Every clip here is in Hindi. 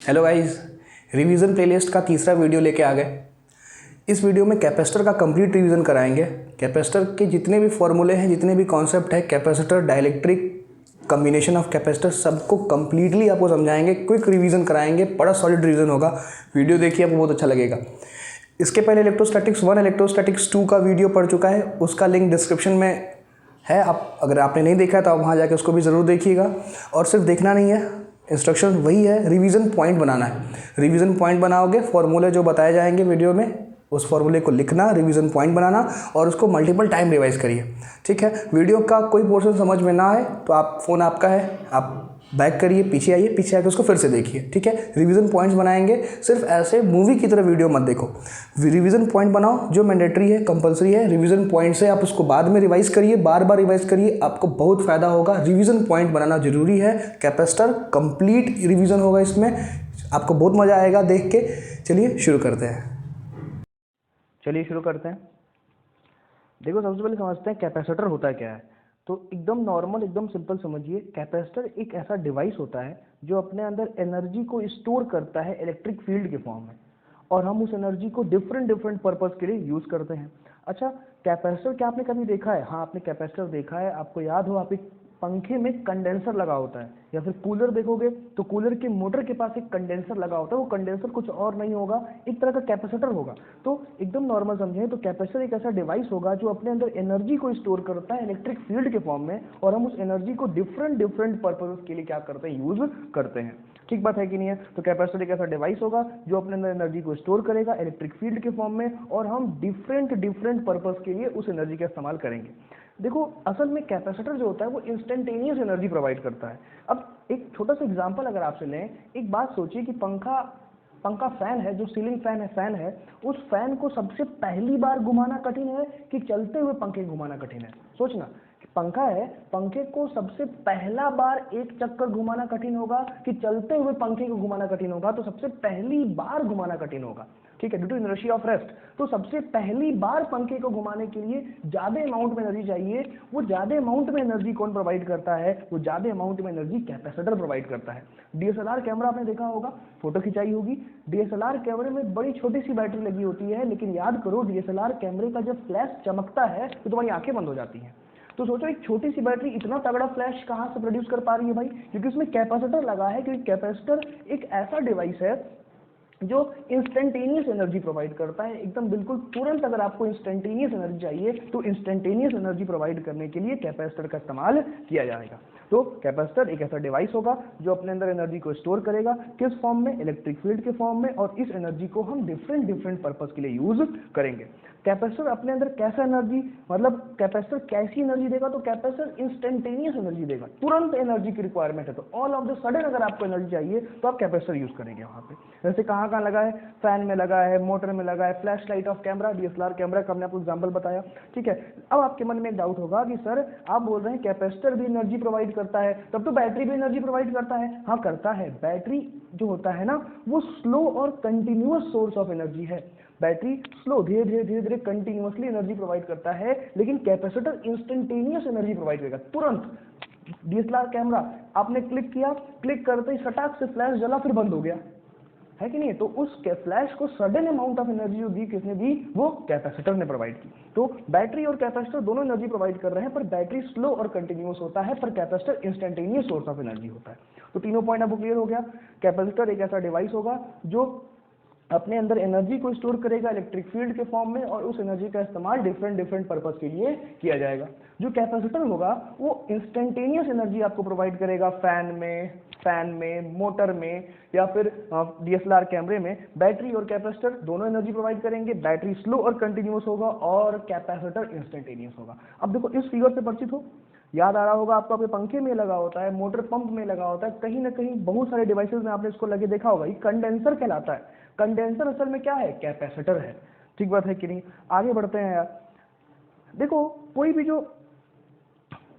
हेलो गाइस, रिवीजन प्लेलिस्ट का तीसरा वीडियो लेके आ गए। इस वीडियो में कैपेसिटर का कंप्लीट रिवीजन कराएंगे। कैपेसिटर के जितने भी फॉर्मूले हैं, जितने भी कॉन्सेप्ट है, capacitor, dielectric, combination of capacitor, सबको कंप्लीटली आपको समझाएंगे। क्विक रिवीजन कराएंगे, बड़ा सॉलिड रिवीजन होगा। वीडियो देखिए, आपको बहुत अच्छा लगेगा। इसके पहले इलेक्ट्रोस्टैटिक्स 1, इलेक्ट्रोस्टैटिक्स 2 का वीडियो पड़ चुका है, उसका लिंक डिस्क्रिप्शन में है। आप अगर आपने नहीं देखा तो आप वहाँ जाकर उसको भी ज़रूर देखिएगा। और सिर्फ देखना नहीं है, इंस्ट्रक्शन वही है, रिवीजन पॉइंट बनाना है। रिवीजन पॉइंट बनाओगे, फॉर्मूले जो बताए जाएंगे वीडियो में, उस फॉर्मूले को लिखना, रिवीजन पॉइंट बनाना और उसको मल्टीपल टाइम रिवाइज करिए। ठीक है। वीडियो का कोई पोर्शन समझ में ना आए तो आप फ़ोन आपका है, आप बैक करिए, पीछे आइए, पीछे आके उसको फिर से देखिए। ठीक है। रिवीजन पॉइंट्स बनाएंगे, सिर्फ ऐसे मूवी की तरह वीडियो मत देखो। रिवीजन पॉइंट बनाओ, जो मैंडेटरी है, कंपलसरी है। रिवीजन पॉइंट से आप उसको बाद में रिवाइज करिए, बार बार रिवाइज करिए, आपको बहुत फायदा होगा। रिवीजन पॉइंट बनाना जरूरी है। कैपेसिटर कंप्लीट रिवीजन होगा इसमें, आपको बहुत मजा आएगा देख के। चलिए शुरू करते हैं। देखो, सबसे पहले समझते हैं कैपेसिटर होता क्या है। तो एकदम नॉर्मल, एकदम सिंपल समझिए। कैपेसिटर एक ऐसा डिवाइस होता है जो अपने अंदर एनर्जी को स्टोर करता है इलेक्ट्रिक फील्ड के फॉर्म में, और हम उस एनर्जी को डिफरेंट डिफरेंट पर्पस के लिए यूज करते हैं। अच्छा, कैपेसिटर क्या आपने कभी देखा है? हाँ, आपने कैपेसिटर देखा है। आपको याद हो, आप एक पंखे में कंडेंसर लगा होता है, या फिर कूलर देखोगे तो कूलर के मोटर के पास एक कंडेंसर लगा होता है। वो कंडेंसर कुछ और नहीं होगा, एक तरह का कैपेसिटर होगा। तो एकदम नॉर्मल समझें तो कैपेसिटर एक ऐसा डिवाइस होगा जो अपने अंदर एनर्जी को स्टोर करता है इलेक्ट्रिक फील्ड के फॉर्म में, और हम उस एनर्जी को डिफरेंट डिफरेंट पर्पज के लिए क्या करते हैं, यूज करते हैं। ठीक बात है कि नहीं है? तो कैपेसिटर एक ऐसा डिवाइस होगा जो अपने अंदर एनर्जी को स्टोर करेगा इलेक्ट्रिक फील्ड के फॉर्म में, और हम डिफरेंट डिफरेंट पर्पज के लिए उस एनर्जी का इस्तेमाल करेंगे। देखो, असल में कैपेसिटर जो होता है वो इंस्टेंटेनियस एनर्जी प्रोवाइड करता है। अब एक छोटा सा एग्जांपल अगर आपसे लें, एक बात सोचिए कि पंखा पंखा फैन है, जो सीलिंग फैन है, उस फैन को सबसे पहली बार घुमाना कठिन है कि चलते हुए पंखे घुमाना कठिन है? सोचना, पंखा है, पंखे को सबसे पहला बार एक चक्कर घुमाना कठिन होगा कि चलते हुए पंखे को घुमाना कठिन होगा? तो सबसे पहली बार घुमाना कठिन होगा। ठीक है, due to inertia of rest. तो सबसे पहली बार पंखे को घुमाने के लिए ज्यादा अमाउंट में एनर्जी चाहिए। वो ज्यादा अमाउंट में एनर्जी कौन प्रोवाइड करता है? वो ज्यादा अमाउंट में एनर्जी कैपेसिटर प्रोवाइड करता है। डीएसएलआर कैमरा आपने देखा होगा, फोटो खिंचाई होगी। डीएसएलआर कैमरे में बड़ी छोटी सी बैटरी लगी होती है, लेकिन याद करो, डीएसएलआर कैमरे का जब फ्लैश चमकता है तो तुम्हारी आंखें बंद हो जाती हैं। तो सोचो, एक छोटी सी बैटरी इतना तगड़ा फ्लैश कहां से प्रोड्यूस कर पा रही है भाई? क्योंकि उसमें कैपेसिटर लगा है। क्योंकि कैपेसिटर एक ऐसा डिवाइस है जो इंस्टेंटेनियस एनर्जी प्रोवाइड करता है, एकदम बिल्कुल तुरंत। अगर आपको इंस्टेंटेनियस एनर्जी चाहिए तो इंस्टेंटेनियस एनर्जी प्रोवाइड करने के लिए कैपेसिटर का इस्तेमाल किया जाएगा। तो कैपेसिटर एक ऐसा डिवाइस होगा जो अपने अंदर एनर्जी को स्टोर करेगा, किस फॉर्म में? इलेक्ट्रिक फील्ड के फॉर्म में, और इस एनर्जी को हम डिफरेंट डिफरेंट पर्पस के लिए यूज करेंगे। कैपेसिटर अपने अंदर कैसा एनर्जी, मतलब कैपेसिटर कैसी एनर्जी देगा? तो कैपेसिटर इंस्टेंटेनियस एनर्जी देगा, तुरंत एनर्जी की रिक्वायरमेंट है। तो ऑल ऑफ द सडन अगर आपको एनर्जी चाहिए तो आप कैपेसिटर यूज करेंगे वहां पे। जैसे कहाँ कहाँ लगा है? फैन में लगा है, मोटर में लगा है, flash light of camera, DSLR camera का हमने आपको एग्जांपल बताया। ठीक है। अब आपके मन में एक डाउट होगा कि सर, आप बोल रहे हैं कैपेसिटर भी एनर्जी प्रोवाइड करता है, तब तो बैटरी भी एनर्जी प्रोवाइड करता है। हाँ, करता है। बैटरी जो होता है ना, वो स्लो और कंटिन्यूअस सोर्स ऑफ एनर्जी है। बैटरी स्लो, धीरे धीरे धीरे धीरे कंटिन्यूअसली एनर्जी प्रोवाइड करता है, लेकिन कैपेसिटर इंस्टेंटेनियस एनर्जी प्रोवाइड करेगा, तुरंत। डीएसएलआर कैमरा आपने क्लिक किया, क्लिक करते ही सटाक से फ्लैश जला, फिर बंद हो गया, है कि नहीं? तो उस फ्लैश को सडन अमाउंट ऑफ एनर्जी जो दी, किसने दी? वो कैपेसिटर ने प्रोवाइड की। तो बैटरी और कैपेसिटर दोनों एनर्जी प्रोवाइड कर रहे हैं, पर बैटरी स्लो और कंटिन्यूअस होता है, पर capacitor instantaneous source of energy होता है। तो तीनों पॉइंट आपको क्लियर हो गया। कैपेसिटर एक ऐसा डिवाइस होगा जो अपने अंदर एनर्जी को स्टोर करेगा इलेक्ट्रिक फील्ड के फॉर्म में, और उस एनर्जी का इस्तेमाल डिफरेंट डिफरेंट पर्पस के लिए किया जाएगा। जो कैपेसिटर होगा वो इंस्टेंटेनियस एनर्जी आपको प्रोवाइड करेगा फैन में, मोटर में, या फिर डीएसएलआर कैमरे में। बैटरी और कैपेसिटर दोनों एनर्जी प्रोवाइड करेंगे। बैटरी स्लो और कंटिन्यूअस होगा, और कैपेसिटर इंस्टेंटेनियस होगा। अब देखो, इस फिगर से परिचित हो, याद आ रहा होगा आपको, आपके पंखे में लगा होता है, मोटर पंप में लगा होता है, कहीं ना कहीं बहुत सारे डिवाइसेस में आपने इसको लगे देखा होगा। ये कंडेंसर कहलाता है। कंडेंसर असल में क्या है? कैपेसिटर है। ठीक बात है कि नहीं? आगे बढ़ते हैं यार। देखो, कोई भी जो,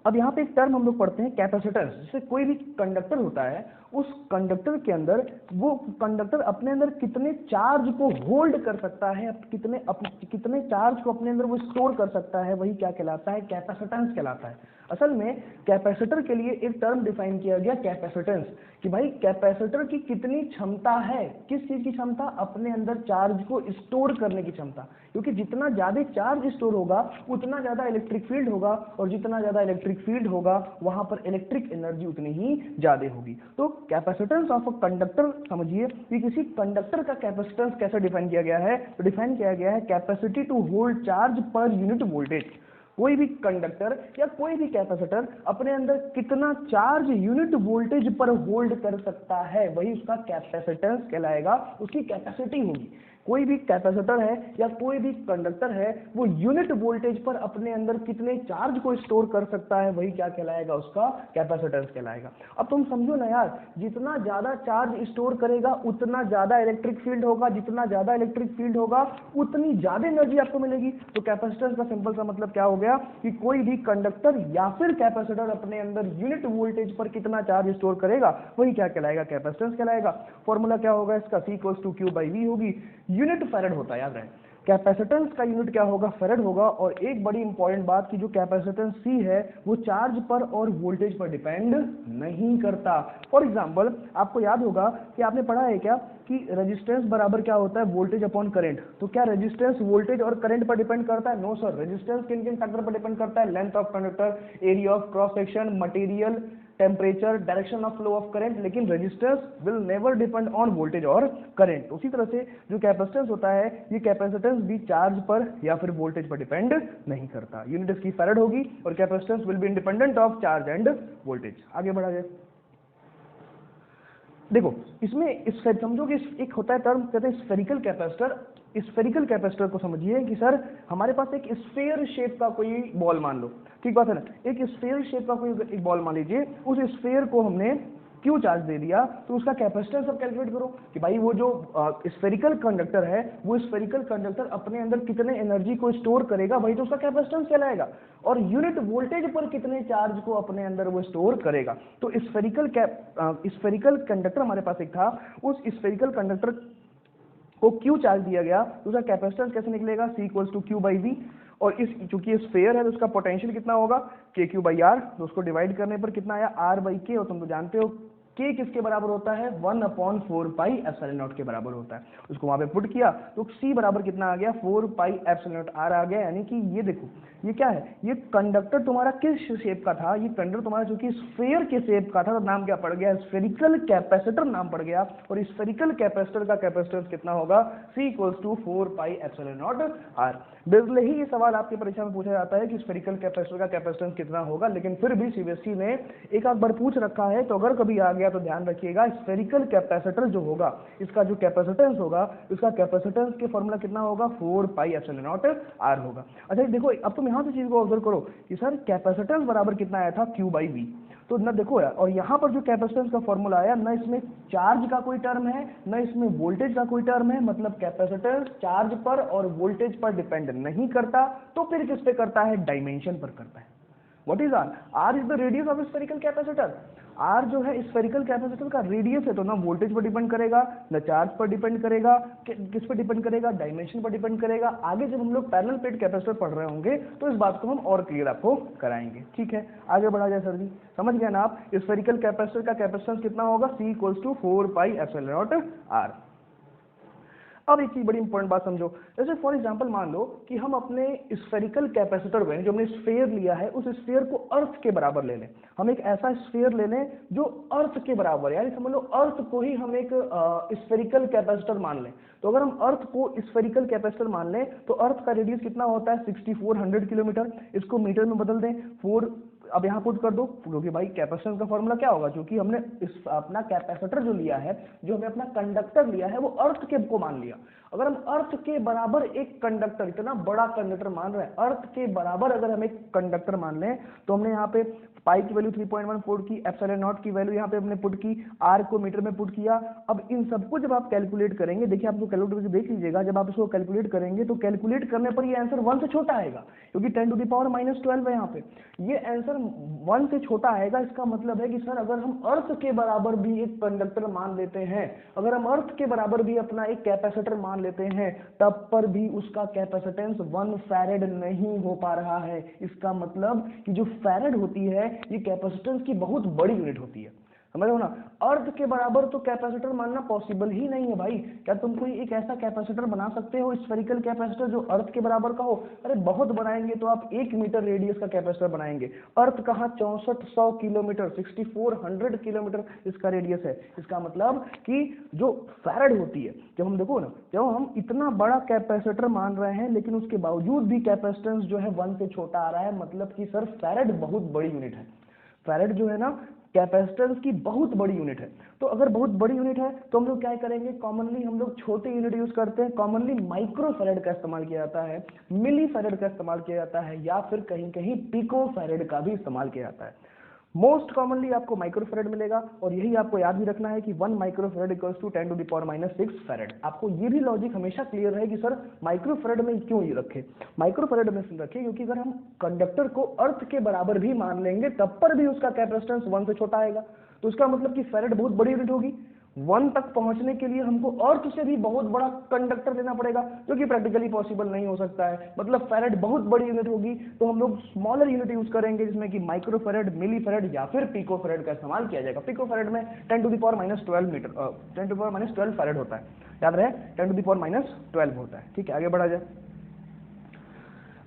अब यहाँ पे एक टर्म हम लोग पढ़ते हैं कैपेसिटेंस। जैसे कोई भी कंडक्टर होता है, उस कंडक्टर के अंदर वो कंडक्टर अपने अंदर कितने चार्ज को होल्ड कर सकता है, कितने चार्ज को अपने अंदर वो स्टोर कर सकता है, वही क्या कहलाता है, कैपेसिटेंस कहलाता है। असल में कैपेसिटर के लिए एक टर्म डिफाइन किया गया कैपेसिटेंस, कि भाई कैपेसिटर की कितनी क्षमता है, किस चीज की क्षमता, अपने अंदर चार्ज को स्टोर करने की क्षमता। क्योंकि जितना ज्यादा चार्ज स्टोर होगा उतना ज्यादा इलेक्ट्रिक फील्ड होगा, और जितना ज्यादा इलेक्ट्रिक फील्ड होगा वहां पर इलेक्ट्रिक एनर्जी उतनी ही ज्यादा होगी। तो कैपेसिटेंस ऑफ अ कंडक्टर, समझिए कि किसी कंडक्टर का कैपेसिटेंस कैसे डिफाइन किया गया है, तो डिफाइन किया गया है capacity to hold charge per unit voltage. कोई भी कंडक्टर या कोई भी कैपेसिटर अपने अंदर कितना चार्ज यूनिट वोल्टेज पर होल्ड कर सकता है, वही उसका कैपेसिटेंस कहलाएगा, उसकी कैपेसिटी होगी। कोई भी कैपेसिटर है या कोई भी कंडक्टर है, वो यूनिट वोल्टेज पर अपने अंदर कितने चार्ज को स्टोर कर सकता है, वही क्या कहलाएगा, उसका कैपेसिटेंस कहलाएगा। अब तुम समझो ना यार, जितना ज्यादा चार्ज स्टोर करेगा उतना ज्यादा इलेक्ट्रिक फील्ड होगा, जितना ज्यादा इलेक्ट्रिक फील्ड होगा उतनी ज्यादा एनर्जी आपको मिलेगी। तो कैपेसिटेंस का सिंपल सा मतलब क्या हो गया कि कोई भी कंडक्टर या फिर कैपेसिटर अपने अंदर यूनिट वोल्टेज पर कितना चार्ज स्टोर करेगा, वही क्या कहलाएगा, कैपेसिटेंस कहलाएगा। फॉर्मूला क्या होगा इसका, C = Q/V होगी। यूनिट फैराड होता है, याद रहे कैपेसिटेंस का यूनिट क्या होगा, फैराड होगा। और एक बड़ी इंपॉर्टेंट बात कि जो कैपेसिटेंस C है वो चार्ज पर और वोल्टेज पर डिपेंड नहीं करता। फॉर एग्जांपल आपको याद होगा कि आपने पढ़ा है क्या कि रेजिस्टेंस बराबर क्या होता है, वोल्टेज अपॉन करंट। तो क्या रेजिस्टेंस वोल्टेज और करंट पर डिपेंड करता है? No sir. रेजिस्टेंस किन किन फैक्टर पर डिपेंड करता है? Length of conductor, area of cross section, material, temperature, direction of flow of current. लेकिन resistance will never depend on voltage और करंट। उसी तरह से जो कैपेसिटेंस होता है, ये कैपेसिटेंस भी चार्ज पर या फिर वोल्टेज पर डिपेंड नहीं करता। यूनिट इसकी फैराड होगी और capacitance will be independent of charge end voltage. आगे बढ़ा जाए। देखो इसमें समझो कि एक होता है टर्म, कहते हैं स्फेरिकल कैपेसिटर। स्फेरिकल कैपेसिटर को समझिए कि सर हमारे पास एक स्फेयर शेप का कोई बॉल मान लो, ठीक बात है ना, एक स्फेयर शेप का कोई एक बॉल मान लीजिए, उस स्फेयर को हमने क्यू चार्ज दे दिया, तो उसका कैपेसिटेंस अब कैलकुलेट करो कि भाई वो जो स्फेरिकल कंडक्टर है, वो स्फेरिकल कंडक्टर अपने अंदर कितने एनर्जी को स्टोर करेगा, वही तो उसका कैपेसिटेंस कहलाएगा। और यूनिट वोल्टेज पर कितने चार्ज को अपने अंदर वो स्टोर करेगा। तो स्फेरिकल कंडक्टर हमारे पास एक था, उस स्फेरिकल कंडक्टर को क्यू चार्ज दिया गया, तो उसका कैपेसिटेंस कैसे निकलेगा, C = Q/V। और इस चूंकि स्फेयर है तो उसका पोटेंशियल कितना होगा, KQ/R। तो उसको डिवाइड करने पर कितना आया, R/K। और तुम तो जानते हो K किसके बराबर होता है, 1/4πε0 के बराबर होता है। उसको वहां पे पुट किया तो C बराबर कितना आ गया, 4πε0R आ गया। यानी कि ये देखो ये क्या है, ये कंडक्टर तुम्हारा किस शेप का था, ये कंडक्टर तुम्हारा चूंकि स्फेयर के शेप का था तो नाम क्या पड़ गया, स्फेरिकल कैपेसिटर नाम पड़ गया। और स्फेरिकल कैपेसिटर का कैपेसिटेंस कितना होगा, C = 4πε0R। बेसिकली ही ये सवाल आपकी परीक्षा में पूछा जाता है कि स्फेरिकल कैपेसिटर का कैपेसिटेंस कितना होगा, लेकिन फिर भी CBSE ने एक आध बार पूछ रखा है, तो अगर कभी आ गया तो ध्यान रखिएगा, स्फेरिकल कैपेसिटर जो होगा इसका जो कैपेसिटेंस होगा, उसका कैपेसिटेंस के फॉर्मूला कितना होगा, 4πε0R होगा। अच्छा देखो अब तुम यहाँ से चीज को ऑब्जर्व करो कि सर कैपेसिटेंस बराबर कितना आया था, Q/V। तो न देखो यार, और यहाँ पर जो कैपेसिटेंस का फॉर्मूला आया, न इसमें चार्ज का कोई टर्म है, न इसमें वोल्टेज का कोई टर्म है। मतलब कैपेसिटेंस चार्ज पर और वोल्टेज पर डिपेंड नहीं करता, तो फिर किस पे करता है, डायमेंशन पर करता है। What is R? R is the radius of spherical capacitor. R जो है स्फेरिकल कैपेसिटर का रेडियस है, तो ना वोल्टेज पर डिपेंड करेगा, न चार्ज पर डिपेंड करेगा, किस पर डिपेंड करेगा, डायमेंशन पर डिपेंड करेगा। आगे जब हम लोग पैरेलल प्लेट कैपेसिटर पढ़ रहे होंगे तो इस बात को हम और क्लियर आपको कराएंगे। ठीक है, आगे बढ़ा जाए सर जी, समझ गया ना आप, स्फेरिकल कैपेसिटर का कैपेसिटेंस कितना होगा, C = 4πε0R। अब एक चीज बड़ी इंपॉर्टेंट बात समझो, जैसे फॉर एग्जांपल मान लो कि हम अपने स्फेरिकल कैपेसिटर में जो हमने स्फेयर लिया है, उस स्फेयर को अर्थ के बराबर ले लें। हम एक ऐसा स्फेयर ले लें जो अर्थ के बराबर है, यानी समझ लो अर्थ को ही हम एक स्फेरिकल कैपेसिटर मान लें। तो अगर हम अर्थ को स्फेरिकल कैपेसिटर मान लें तो अर्थ का रेडियस कितना होता है, 6400 किलोमीटर। इसको मीटर में बदल दें, 4 अब यहाँ पुट कर दो, क्योंकि भाई कैपेसिटेंस का फॉर्मूला क्या होगा, क्योंकि हमने इस अपना कैपेसिटर जो लिया है, जो हमने अपना कंडक्टर लिया है, वो अर्थ के को मान लिया। अगर हम अर्थ के बराबर एक कंडक्टर, इतना बड़ा कंडक्टर मान रहे हैं, अर्थ के बराबर अगर हम एक कंडक्टर मान लें, तो हमने यहाँ पे पाई की वैल्यू 3.14 की, एप्सिलॉन नॉट की वैल्यू यहाँ पे हमने पुट की, आर को मीटर में पुट किया। अब इन सबको जब आप कैलकुलेट करेंगे, देखिए आपको कैलकुलेटर देख लीजिएगा, जब आप इसको कैलकुलेट करेंगे तो कैलकुलेट करने पर ये आंसर 1 से छोटा आएगा, क्योंकि 10⁻⁻12 है यहाँ पे। ये आंसर 1 से छोटा आएगा। इसका मतलब है कि सर अगर हम अर्थ के बराबर भी एक कंडक्टर मान लेते हैं, अगर हम अर्थ के बराबर भी अपना एक कैपेसिटर मान लेते हैं, तब पर भी उसका कैपेसिटेंस 1 फैरेड नहीं हो पा रहा है। इसका मतलब कि जो फैरेड होती है ये कैपेसिटेंस की बहुत बड़ी यूनिट होती है, समझ रहे हो ना। अर्थ के बराबर तो कैपेसिटर मानना पॉसिबल ही नहीं है भाई। क्या तुम कोई एक ऐसा कैपेसिटर बना सकते हो स्फेरिकल कैपेसिटर जो अर्थ के बराबर का हो? अरे बहुत बनाएंगे तो आप 1 मीटर रेडियस का कैपेसिटर बनाएंगे। अर्थ कहाँ 6400 किलोमीटर, 6400 किलोमीटर इसका रेडियस है। इसका मतलब कि जो फैरेड होती है, जब हम देखो ना, जब हम इतना बड़ा कैपेसिटर मान रहे हैं लेकिन उसके बावजूद भी कैपेसिटेंस जो है 1 से छोटा आ रहा है, मतलब कि सर फैरेड बहुत बड़ी यूनिट है। फैरेड जो है ना कैपेसिटेंस की बहुत बड़ी यूनिट है। तो अगर बहुत बड़ी यूनिट है तो हम लोग क्या करेंगे, कॉमनली हम लोग छोटे यूनिट यूज करते हैं। कॉमनली माइक्रो फैरेड का इस्तेमाल किया जाता है, मिली फैरेड का इस्तेमाल किया जाता है, या फिर कहीं कहीं पिको फैरेड का भी इस्तेमाल किया जाता है। मोस्ट कॉमनली आपको माइक्रो फैरेड मिलेगा, और यही आपको याद भी रखना है कि 1 micro farad equals to 10⁻⁻6 farad. आपको ये भी लॉजिक हमेशा क्लियर रहे कि सर माइक्रो फैरेड में क्यों ये रखे, माइक्रो फैरेड में रखे क्योंकि अगर हम कंडक्टर को अर्थ के बराबर भी मान लेंगे तब पर भी उसका कैपेसिटेंस 1 से छोटा आएगा। तो उसका मतलब कि फैरेड बहुत बड़ी यूनिट होगी। 1 तक पहुंचने के लिए हमको अर्थ से भी बहुत बड़ा कंडक्टर लेना पड़ेगा, जो कि प्रैक्टिकली पॉसिबल नहीं हो सकता है। मतलब फैरेड बहुत बड़ी यूनिट होगी, तो हम लोग स्मॉलर यूनिट यूज करेंगे, जिसमें कि माइक्रो फैरेड, मिली फैरेड या फिर पिको फैरेड का इस्तेमाल किया जाएगा। पिको फैरेड में 10⁻12 मीटर 10⁻12 फैरेड होता है, याद रहे 10⁻12 होता है। ठीक है, आगे बढ़ा जाए।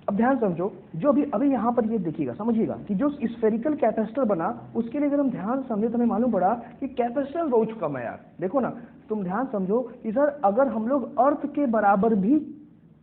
अब ध्यान समझो, जो अभी यहाँ पर ये देखिएगा, समझिएगा कि जो स्फेरिकल कैपेसिटर बना, उसके लिए अगर हम ध्यान समझे तो हमें मालूम पड़ा कि कैपेसिटेंस बहुत कम है यार। देखो ना, तुम ध्यान समझो कि सर अगर हम लोग अर्थ के बराबर भी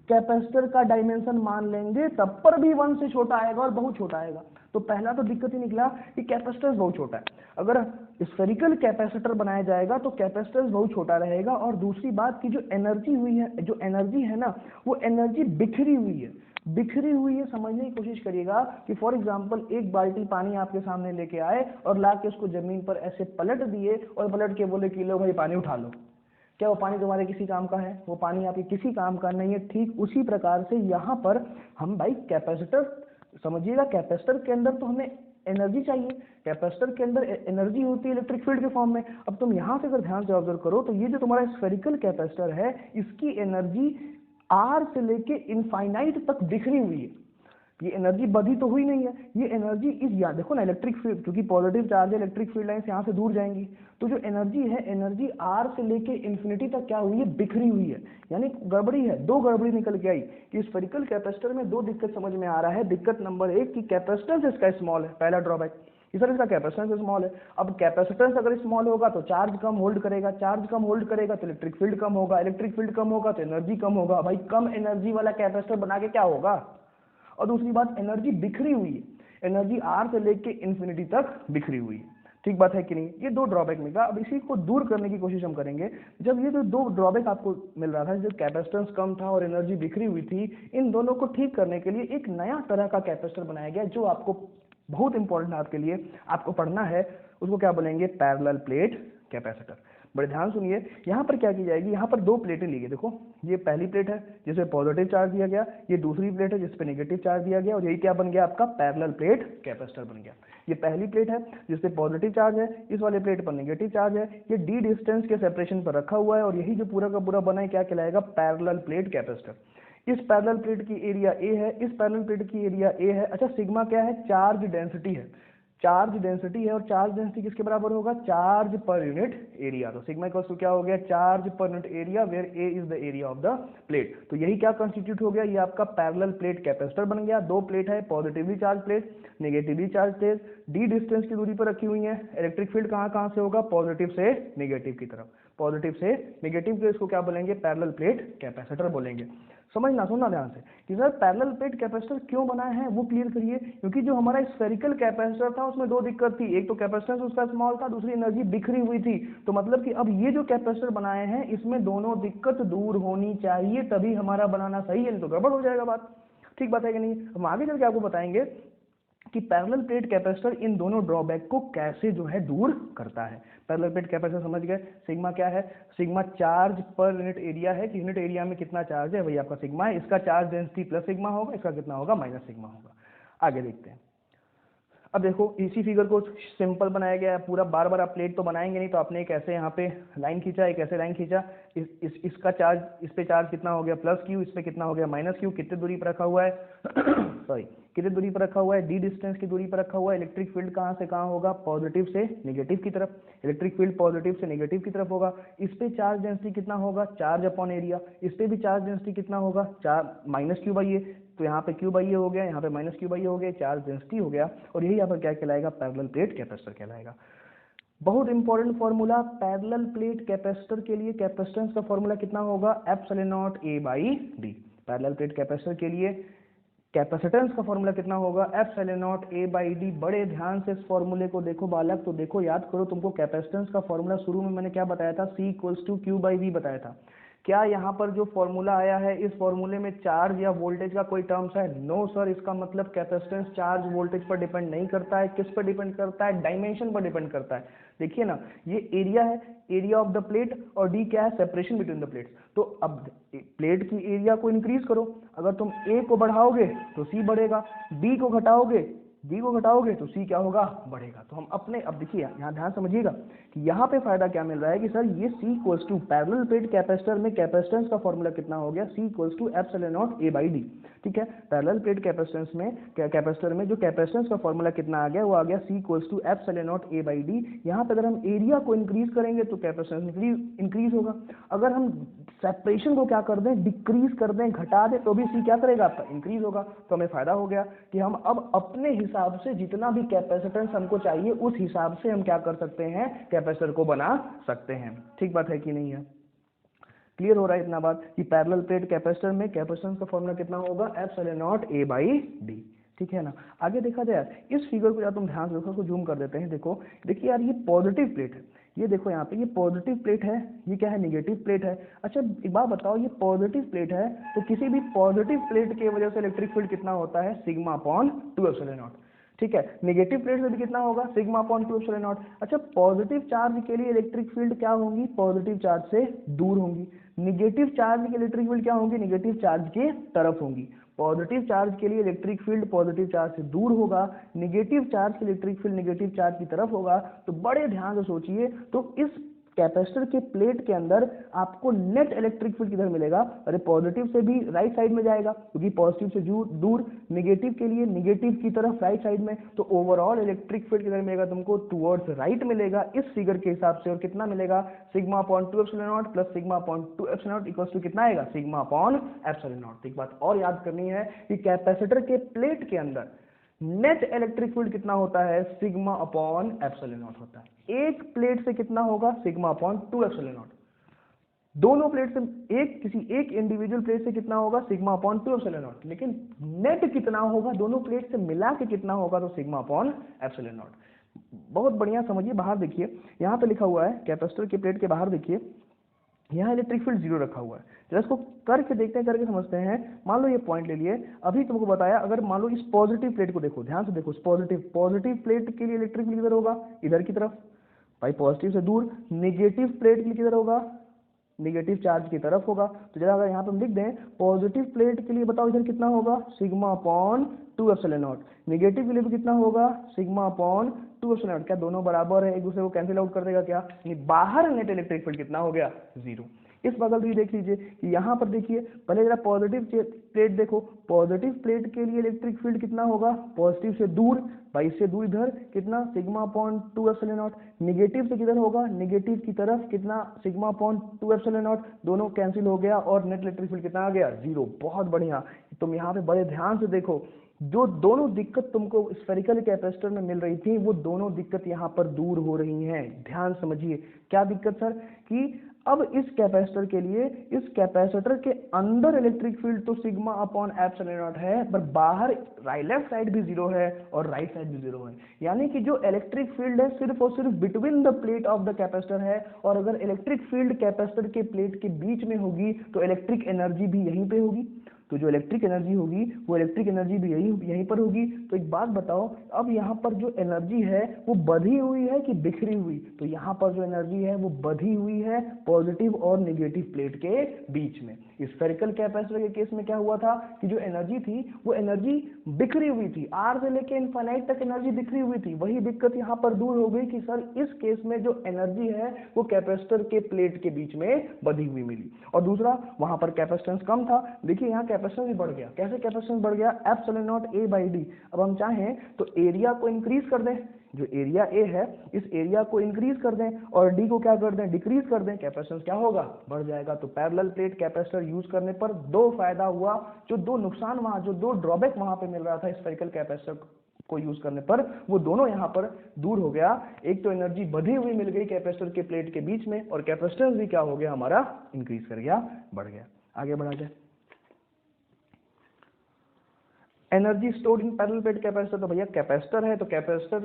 कैपेसिटर का डायमेंशन मान लेंगे तब पर भी 1 से छोटा आएगा और बहुत छोटा आएगा। तो पहला तो दिक्कत ही निकला कि कैपेसिटेंस बहुत छोटा है। अगर स्फेरिकल कैपेसिटर बनाया जाएगा तो कैपेसिटेंस बहुत छोटा रहेगा, और दूसरी बात की जो एनर्जी हुई है, जो एनर्जी है ना, वो एनर्जी बिखरी हुई है। बिखरी हुई है, समझने की कोशिश करिएगा कि फॉर एग्जांपल एक बाल्टी पानी आपके सामने लेके आए और लाके उसको जमीन पर ऐसे पलट दिए और पलट के बोले कि लो भाई पानी उठा लो। क्या वो पानी तुम्हारे किसी काम का है? वो पानी आपके किसी काम का नहीं है। ठीक उसी प्रकार से यहाँ पर हम भाई कैपेसिटर, समझिएगा कैपेसिटर के अंदर तो हमें एनर्जी चाहिए। कैपेसिटर के अंदर एनर्जी होती है इलेक्ट्रिक फील्ड के फॉर्म में। अब तुम यहाँ से अगर ध्यान से ऑब्जर्व करो तो ये जो तुम्हारा स्फेरिकल कैपेसिटर है, इसकी एनर्जी आर से लेके इनफाइनाइट तक बिखरी हुई है। ये एनर्जी बधी तो हुई नहीं है, ये एनर्जी इस, याद देखो ना, इलेक्ट्रिक फील्ड, क्योंकि पॉजिटिव चार्ज है, इलेक्ट्रिक फील्ड लाइन यहाँ से दूर जाएंगी, तो जो एनर्जी है, एनर्जी आर से लेके इन्फिनिटी तक क्या हुई है, बिखरी हुई है। यानी गड़बड़ी है, दो गड़बड़ी निकल के आई कि स्फेरिकल कैपेसिटर में दो दिक्कत समझ में आ रहा है। दिक्कत नंबर 1 की कैपेसिटेंस इसका स्मॉल है, पहला ड्रॉबैक। सर इसका कैपेसिटेंस स्मॉल है। अब कैपेसिटेंस अगर स्मॉल होगा तो चार्ज कम होल्ड करेगा, चार्ज कम होल्ड करेगा तो इलेक्ट्रिक फील्ड कम होगा, इलेक्ट्रिक फील्ड कम होगा तो एनर्जी कम होगा। भाई कम एनर्जी वाला कैपेसिटर बना के क्या होगा? और दूसरी बात, एनर्जी बिखरी हुई है, एनर्जी आर से लेके इन्फिनिटी तक बिखरी हुई है। ठीक बात है कि नहीं? ये दो ड्रॉबैक मिला। अब इसी को दूर करने की कोशिश हम करेंगे। जब ये जो दो ड्रॉबैक आपको मिल रहा था, जो कैपेसिटेंस कम था और एनर्जी बिखरी हुई थी, इन दोनों को ठीक करने के लिए एक नया तरह का कैपेसिटर बनाया गया, जो आपको बहुत इंपॉर्टेंट है आपके लिए, आपको पढ़ना है। उसको क्या बोलेंगे? Parallel plate capacitor. बड़े ध्यान सुनिए, यहाँ पर क्या की जाएगी, यहाँ पर दो प्लेटें ली गई। देखो ये पहली प्लेट है जिसपे पॉजिटिव चार्ज दिया गया, ये दूसरी प्लेट है जिसपे नेगेटिव चार्ज दिया गया, और यही क्या बन गया? आपका पैरेलल प्लेट कैपेसिटर बन गया। ये पहली प्लेट है जिसपे पॉजिटिव चार्ज है, इस वाले प्लेट पर नेगेटिव चार्ज है, ये डी डिस्टेंस के सेपरेशन पर रखा हुआ है, और यही जो पूरा का पूरा बना है क्या कहलाएगा? Parallel plate capacitor. इस पैरेलल प्लेट की एरिया ए है, इस पैरेलल प्लेट की एरिया ए है। अच्छा, सिग्मा क्या है? चार्ज डेंसिटी है, चार्ज डेंसिटी है, और चार्ज डेंसिटी किसके बराबर होगा? Charge per unit area. तो सिग्मा इक्वल्स टू क्या हो गया? Charge per unit area, where A is the area of the plate. तो यही क्या कंस्टिट्यूट हो गया? ये आपका पैरेलल प्लेट कैपेसिटर बन गया। दो प्लेट है, positively charge plate, negatively charge plate, D distance की दूरी पर रखी हुई है। इलेक्ट्रिक फील्ड कहाँ से होगा? पॉजिटिव से नेगेटिव की तरफ, पॉजिटिव से नेगेटिव के इसको क्या बोलेंगे? पैरेलल प्लेट कैपेसिटर बोलेंगे। समझना, सुनना ध्यान से कि सर पैरेलल प्लेट कैपेसिटर क्यों बनाए हैं वो क्लियर करिए। क्योंकि जो हमारा स्फेरिकल कैपेसिटर था उसमें दो दिक्कत थी, एक तो कैपेसिटेंस उसका स्मॉल था, दूसरी एनर्जी बिखरी हुई थी। तो मतलब कि अब ये जो कैपेसिटर बनाए हैं इसमें दोनों दिक्कत दूर होनी चाहिए, तभी हमारा बनाना सही है, नहीं तो गड़बड़ हो जाएगा बात। ठीक बात है कि नहीं? हम आगे चल के आपको बताएंगे कि पैरेलल प्लेट कैपेसिटर इन दोनों ड्रॉबैक को कैसे जो है दूर करता है। पैरेलल प्लेट कैपेसिटर समझ गए, सिग्मा क्या है, sigma charge per unit area है कि यूनिट एरिया में कितना चार्ज है वही आपका सिग्मा है। इसका चार्ज डेंसिटी प्लस सिग्मा होगा, इसका कितना होगा माइनस सिग्मा होगा। आगे देखते हैं। अब देखो इसी फिगर को सिंपल बनाया गया है पूरा, बार बार आप प्लेट तो बनाएंगे नहीं, तो आपने एक ऐसे यहाँ पे लाइन खींचा, एक ऐसे लाइन खींचा, इसका चार्ज, इस पे चार्ज कितना हो गया प्लस क्यू, इस पे कितना हो गया माइनस क्यू, कितनी दूरी पर रखा हुआ है सॉरी कितनी दूरी पर रखा हुआ है, डी डिस्टेंस की दूरी पर रखा हुआ है। इलेक्ट्रिक फील्ड कहाँ से कहाँ होगा, पॉजिटिव से नेगेटिव की तरफ, इलेक्ट्रिक फील्ड पॉजिटिव से नेगेटिव की तरफ होगा। इस पे चार्ज डेंसिटी कितना होगा, चार्ज अपॉन एरिया, इस पे भी चार्ज डेंसिटी कितना होगा, चार माइनस क्यू बाई ए, तो यहाँ पे क्यू बाई ए हो गया, यहाँ पे माइनस क्यू बाई ए हो गया, चार्ज डेंसिटी हो गया, और यही यहाँ पर क्या कहलाएगा, पैरेलल प्लेट कैपेसिटर कहलाएगा। बहुत important formula parallel plate capacitor के लिए, कैपेसिटेंस का फॉर्मूला कितना होगा, epsilon naught A by D. Parallel plate capacitor के लिए कैपेसिटेंस का फॉर्मूला कितना होगा, epsilon naught A by D. बड़े ध्यान से इस फॉर्मूले को देखो बालक, तो देखो याद करो, तुमको कैपेसिटेंस का फॉर्मूला शुरू में मैंने क्या बताया था, C equals to Q by V बताया था। क्या यहाँ पर जो फॉर्मूला आया है, इस फॉर्मूले में चार्ज या वोल्टेज का कोई टर्म्स है, नो सर। इसका मतलब कैपेसिटेंस चार्ज वोल्टेज पर डिपेंड नहीं करता है, किस पर डिपेंड करता है, डायमेंशन पर डिपेंड करता है। देखिए ना, ये एरिया है, एरिया ऑफ द प्लेट, और डी क्या है, सेपरेशन बिटवीन द प्लेट्स। तो अब प्लेट की एरिया को इंक्रीज करो, अगर तुम ए को बढ़ाओगे तो सी बढ़ेगा, बी को घटाओगे तो सी क्या होगा, बढ़ेगा। तो हम अपने, अब देखिए यहाँ ध्यान समझिएगा कि यहाँ पे फायदा क्या मिल रहा है कि सर ये C equals to parallel plate capacitor में कैपेसिटेंस का फॉर्मूला कितना हो गया, C equals to epsilon naught A by D. ठीक है, पैरेलल प्लेट कैपेसिटेंस में, कैपेसिटर में जो कैपेसिटेंस का फॉर्मूला कितना आ गया, वो आ गया C equals to epsilon naught A by D. यहाँ पे अगर हम एरिया को इंक्रीज करेंगे तो कैपेसिटेंस इंक्रीज होगा, अगर हम सेपरेशन को क्या कर दें, डिक्रीज कर दें, घटा दें, तो भी C क्या करेगा, आपका इंक्रीज होगा। तो हमें फायदा हो गया कि हम अब अपने हिसाब से जितना भी कैपेसिटेंस हमको चाहिए उस हिसाब से हम क्या कर सकते हैं, कैपेसिटर को बना सकते हैं। ठीक बात है कि नहीं है, क्लियर हो रहा है इतना बात कि पैरेलल प्लेट कैपेसिटर में कैपेसिटेंस का फॉर्मूला कितना होगा, epsilon naught A by D. ठीक है ना। आगे देखा जाए इस फिगर को, या तुम ध्यान से देखो, इसको जूम कर देते हैं। देखो देखिए यार, ये पॉजिटिव प्लेट है, ये देखो यहाँ पे ये पॉजिटिव प्लेट है, ये क्या है, नेगेटिव प्लेट है। अच्छा एक बात बताओ, ये पॉजिटिव प्लेट है तो किसी भी पॉजिटिव प्लेट की वजह से इलेक्ट्रिक फील्ड कितना होता है, सिग्मा अपॉन 2 एप्सिलॉन नॉट। ठीक है, नेगेटिव प्लेट में भी कितना होगा, सिग्मा अपॉन 2 एप्सिलॉन नॉट। अच्छा पॉजिटिव चार्ज के लिए इलेक्ट्रिक फील्ड क्या होंगी, पॉजिटिव चार्ज से दूर होंगी। निगेटिव चार्ज की इलेक्ट्रिक फील्ड क्या होंगी, निगेटिव चार्ज के तरफ होंगी। पॉजिटिव चार्ज के लिए इलेक्ट्रिक फील्ड पॉजिटिव चार्ज से दूर होगा, निगेटिव चार्ज की इलेक्ट्रिक फील्ड निगेटिव चार्ज की तरफ होगा। तो बड़े ध्यान से सोचिए, तो इस कैपेसिटर के प्लेट के अंदर आपको नेट इलेक्ट्रिक फील्ड किधर मिलेगा, अरे पॉजिटिव से भी राइट साइड में जाएगा, क्योंकि पॉजिटिव से दूर, निगेटिव के लिए निगेटिव की तरफ राइट साइड में। तो ओवरऑल इलेक्ट्रिक फील्ड किधर मिलेगा तुमको, टुवर्ड्स राइट मिलेगा इस फिगर के हिसाब से। और कितना मिलेगा, sigma upon 2 epsilon naught plus sigma upon 2 epsilon naught equals to कितना आएगा, सिग्मा अपॉन एप्सिलॉन नॉट। एक बात और याद करनी है कि कैपेसिटर के प्लेट के अंदर नेट इलेक्ट्रिक फील्ड कितना होता है, सिग्मा अपॉन एप्सिलॉन नॉट होता है। एक प्लेट से कितना होगा, सिग्मा अपॉन 2 एप्सिलॉन नॉट। दोनों प्लेट से किसी एक इंडिविजुअल प्लेट से कितना होगा, सिग्मा अपॉन 2 एप्सिलॉन नॉट। लेकिन नेट कितना होगा, दोनों प्लेट से मिला के कितना होगा, तो सिग्मा अपॉन एप्सिलॉन नॉट। बहुत बढ़िया समझिए, बाहर देखिए यहाँ पे लिखा हुआ है, कैपेसिटर के प्लेट के बाहर देखिए, यहाँ इलेक्ट्रिक फील्ड 0 रखा हुआ है। जरा इसको करके देखते हैं, करके समझते हैं। मान लो ये पॉइंट ले लिए, अभी तुमको बताया, अगर मान लो इस पॉजिटिव प्लेट को देखो, ध्यान से देखो, इस पॉजिटिव प्लेट के लिए इलेक्ट्रिक फील्ड किधर होगा, इधर की तरफ, भाई पॉजिटिव से दूर। नेगेटिव प्लेट के लिए किधर होगा, नेगेटिव चार्ज की तरफ होगा। तो जरा अगर यहाँ पे हम लिख दें, पॉजिटिव प्लेट के लिए बताओ इधर कितना होगा, sigma upon 2 epsilon not. Negative के लिए भी कितना होगा, सिग्मा अपॉन 2 एप्सिलॉन नॉट। क्या दोनों बराबर है, एक दूसरे को कैंसिल आउट कर देगा क्या, बाहर नेट इलेक्ट्रिक फील्ड कितना हो गया, 0। इस बगल भी देख लीजिए कि यहाँ पर देखिए, पहले जरा पॉजिटिव प्लेट देखो, पॉजिटिव प्लेट के लिए इलेक्ट्रिक फील्ड कितना होगा, पॉजिटिव से दूर, भाई इससे दूर इधर कितना, sigma upon 2 epsilon not. Negative से किधर होगा, नेगेटिव की तरफ कितना, सिग्मा अपॉन 2 एप्सिलॉन नॉट। दोनों कैंसिल हो गया और नेट इलेक्ट्रिक फील्ड कितना आ गया, 0। बहुत बढ़िया। तुम यहाँ पे बड़े ध्यान से देखो, जो दोनों दिक्कत तुमको स्फेरिकल कैपेसिटर में मिल रही थी, वो दोनों दिक्कत यहाँ पर दूर हो रही हैं। ध्यान समझिए, क्या दिक्कत सर, कि अब इस कैपेसिटर के लिए, इस कैपेसिटर के अंदर इलेक्ट्रिक फील्ड तो सिग्मा अपॉन एप्सिलॉन नॉट है, पर बाहर लेफ्ट साइड भी 0 है और राइट साइड भी 0 है। यानी कि जो इलेक्ट्रिक फील्ड है सिर्फ और सिर्फ between the plate of the capacitor है, और अगर इलेक्ट्रिक फील्ड कैपेसिटर के प्लेट के बीच में होगी तो इलेक्ट्रिक एनर्जी भी यहीं पे होगी। तो जो इलेक्ट्रिक एनर्जी होगी वो इलेक्ट्रिक एनर्जी भी यहीं पर होगी। तो एक बात बताओ, अब यहाँ पर जो एनर्जी है वो बधी हुई है कि बिखरी हुई? तो यहाँ पर जो एनर्जी है वो बधी हुई है पॉजिटिव और नेगेटिव प्लेट के बीच में। स्फेरिकल कैपेसिटर के केस में क्या हुआ था कि जो एनर्जी थी वो एनर्जी बिखरी हुई थी, आर से लेके इनफाइनाइट तक एनर्जी बिखरी हुई थी। वही दिक्कत यहाँ पर दूर हो गई कि सर इस केस में जो एनर्जी है वो कैपेसिटर के प्लेट के बीच में बधी हुई मिली। और दूसरा, वहां पर कैपेसिटेंस कम था। देखिए यहाँ कैपेसिटेंस भी बढ़ गया। कैसे कैपेसिटेंस बढ़ गया? Epsilon naught A by D. अब हम चाहें तो एरिया को इंक्रीज कर दें, जो एरिया ए है इस एरिया को इंक्रीज कर दें और डी को क्या कर दें? डिक्रीज कर दें। कैपेसिटेंस क्या होगा? बढ़ जाएगा। तो पैरेलल प्लेट कैपेसिटर यूज करने पर दो फायदा हुआ, जो दो नुकसान वहां, जो दो ड्रॉबैक वहां पे मिल रहा था स्फेरिकल कैपेसिटर को यूज करने पर, वो दोनों यहां पर दूर हो गया। एक तो एनर्जी बधी हुई मिल गई कैपेसिटर के प्लेट के बीच में, और कैपेसिटेंस भी क्या हो गया हमारा? इंक्रीज कर गया, बढ़ गया। आगे बढ़ा जाए। Energy stored in parallel plate capacitor. तो भैया कैपेसिटर है तो कैपेसिटर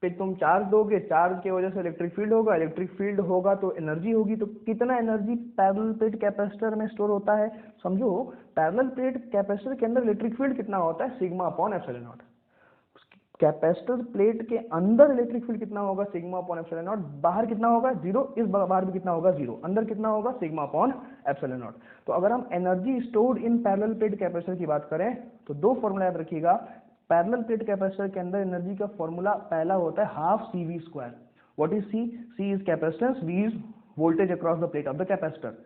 पे तुम चार्ज दोगे, चार्ज की वजह से इलेक्ट्रिक फील्ड होगा, इलेक्ट्रिक फील्ड होगा तो एनर्जी होगी। तो कितना एनर्जी पैरेलल प्लेट कैपेसिटर में स्टोर होता है? समझो पैरेलल प्लेट कैपेसिटर के अंदर इलेक्ट्रिक फील्ड कितना होता है? Sigma upon epsilon not. Capacitor plate के अंदर इलेक्ट्रिक फील्ड कितना होगा? Sigma upon epsilon not. बाहर कितना होगा? जीरो। इस बाहर भी कितना होगा? जीरो। अंदर कितना होगा? Sigma upon epsilon not. तो अगर हम energy stored in parallel plate capacitor की बात करें तो दो फॉर्मूला याद रखिएगा। पैरेलल प्लेट कैपेसिटर के अंदर एनर्जी का फॉर्मूला पहला होता है half C V square. What is C? C is capacitance, V is voltage across the plate of the capacitor.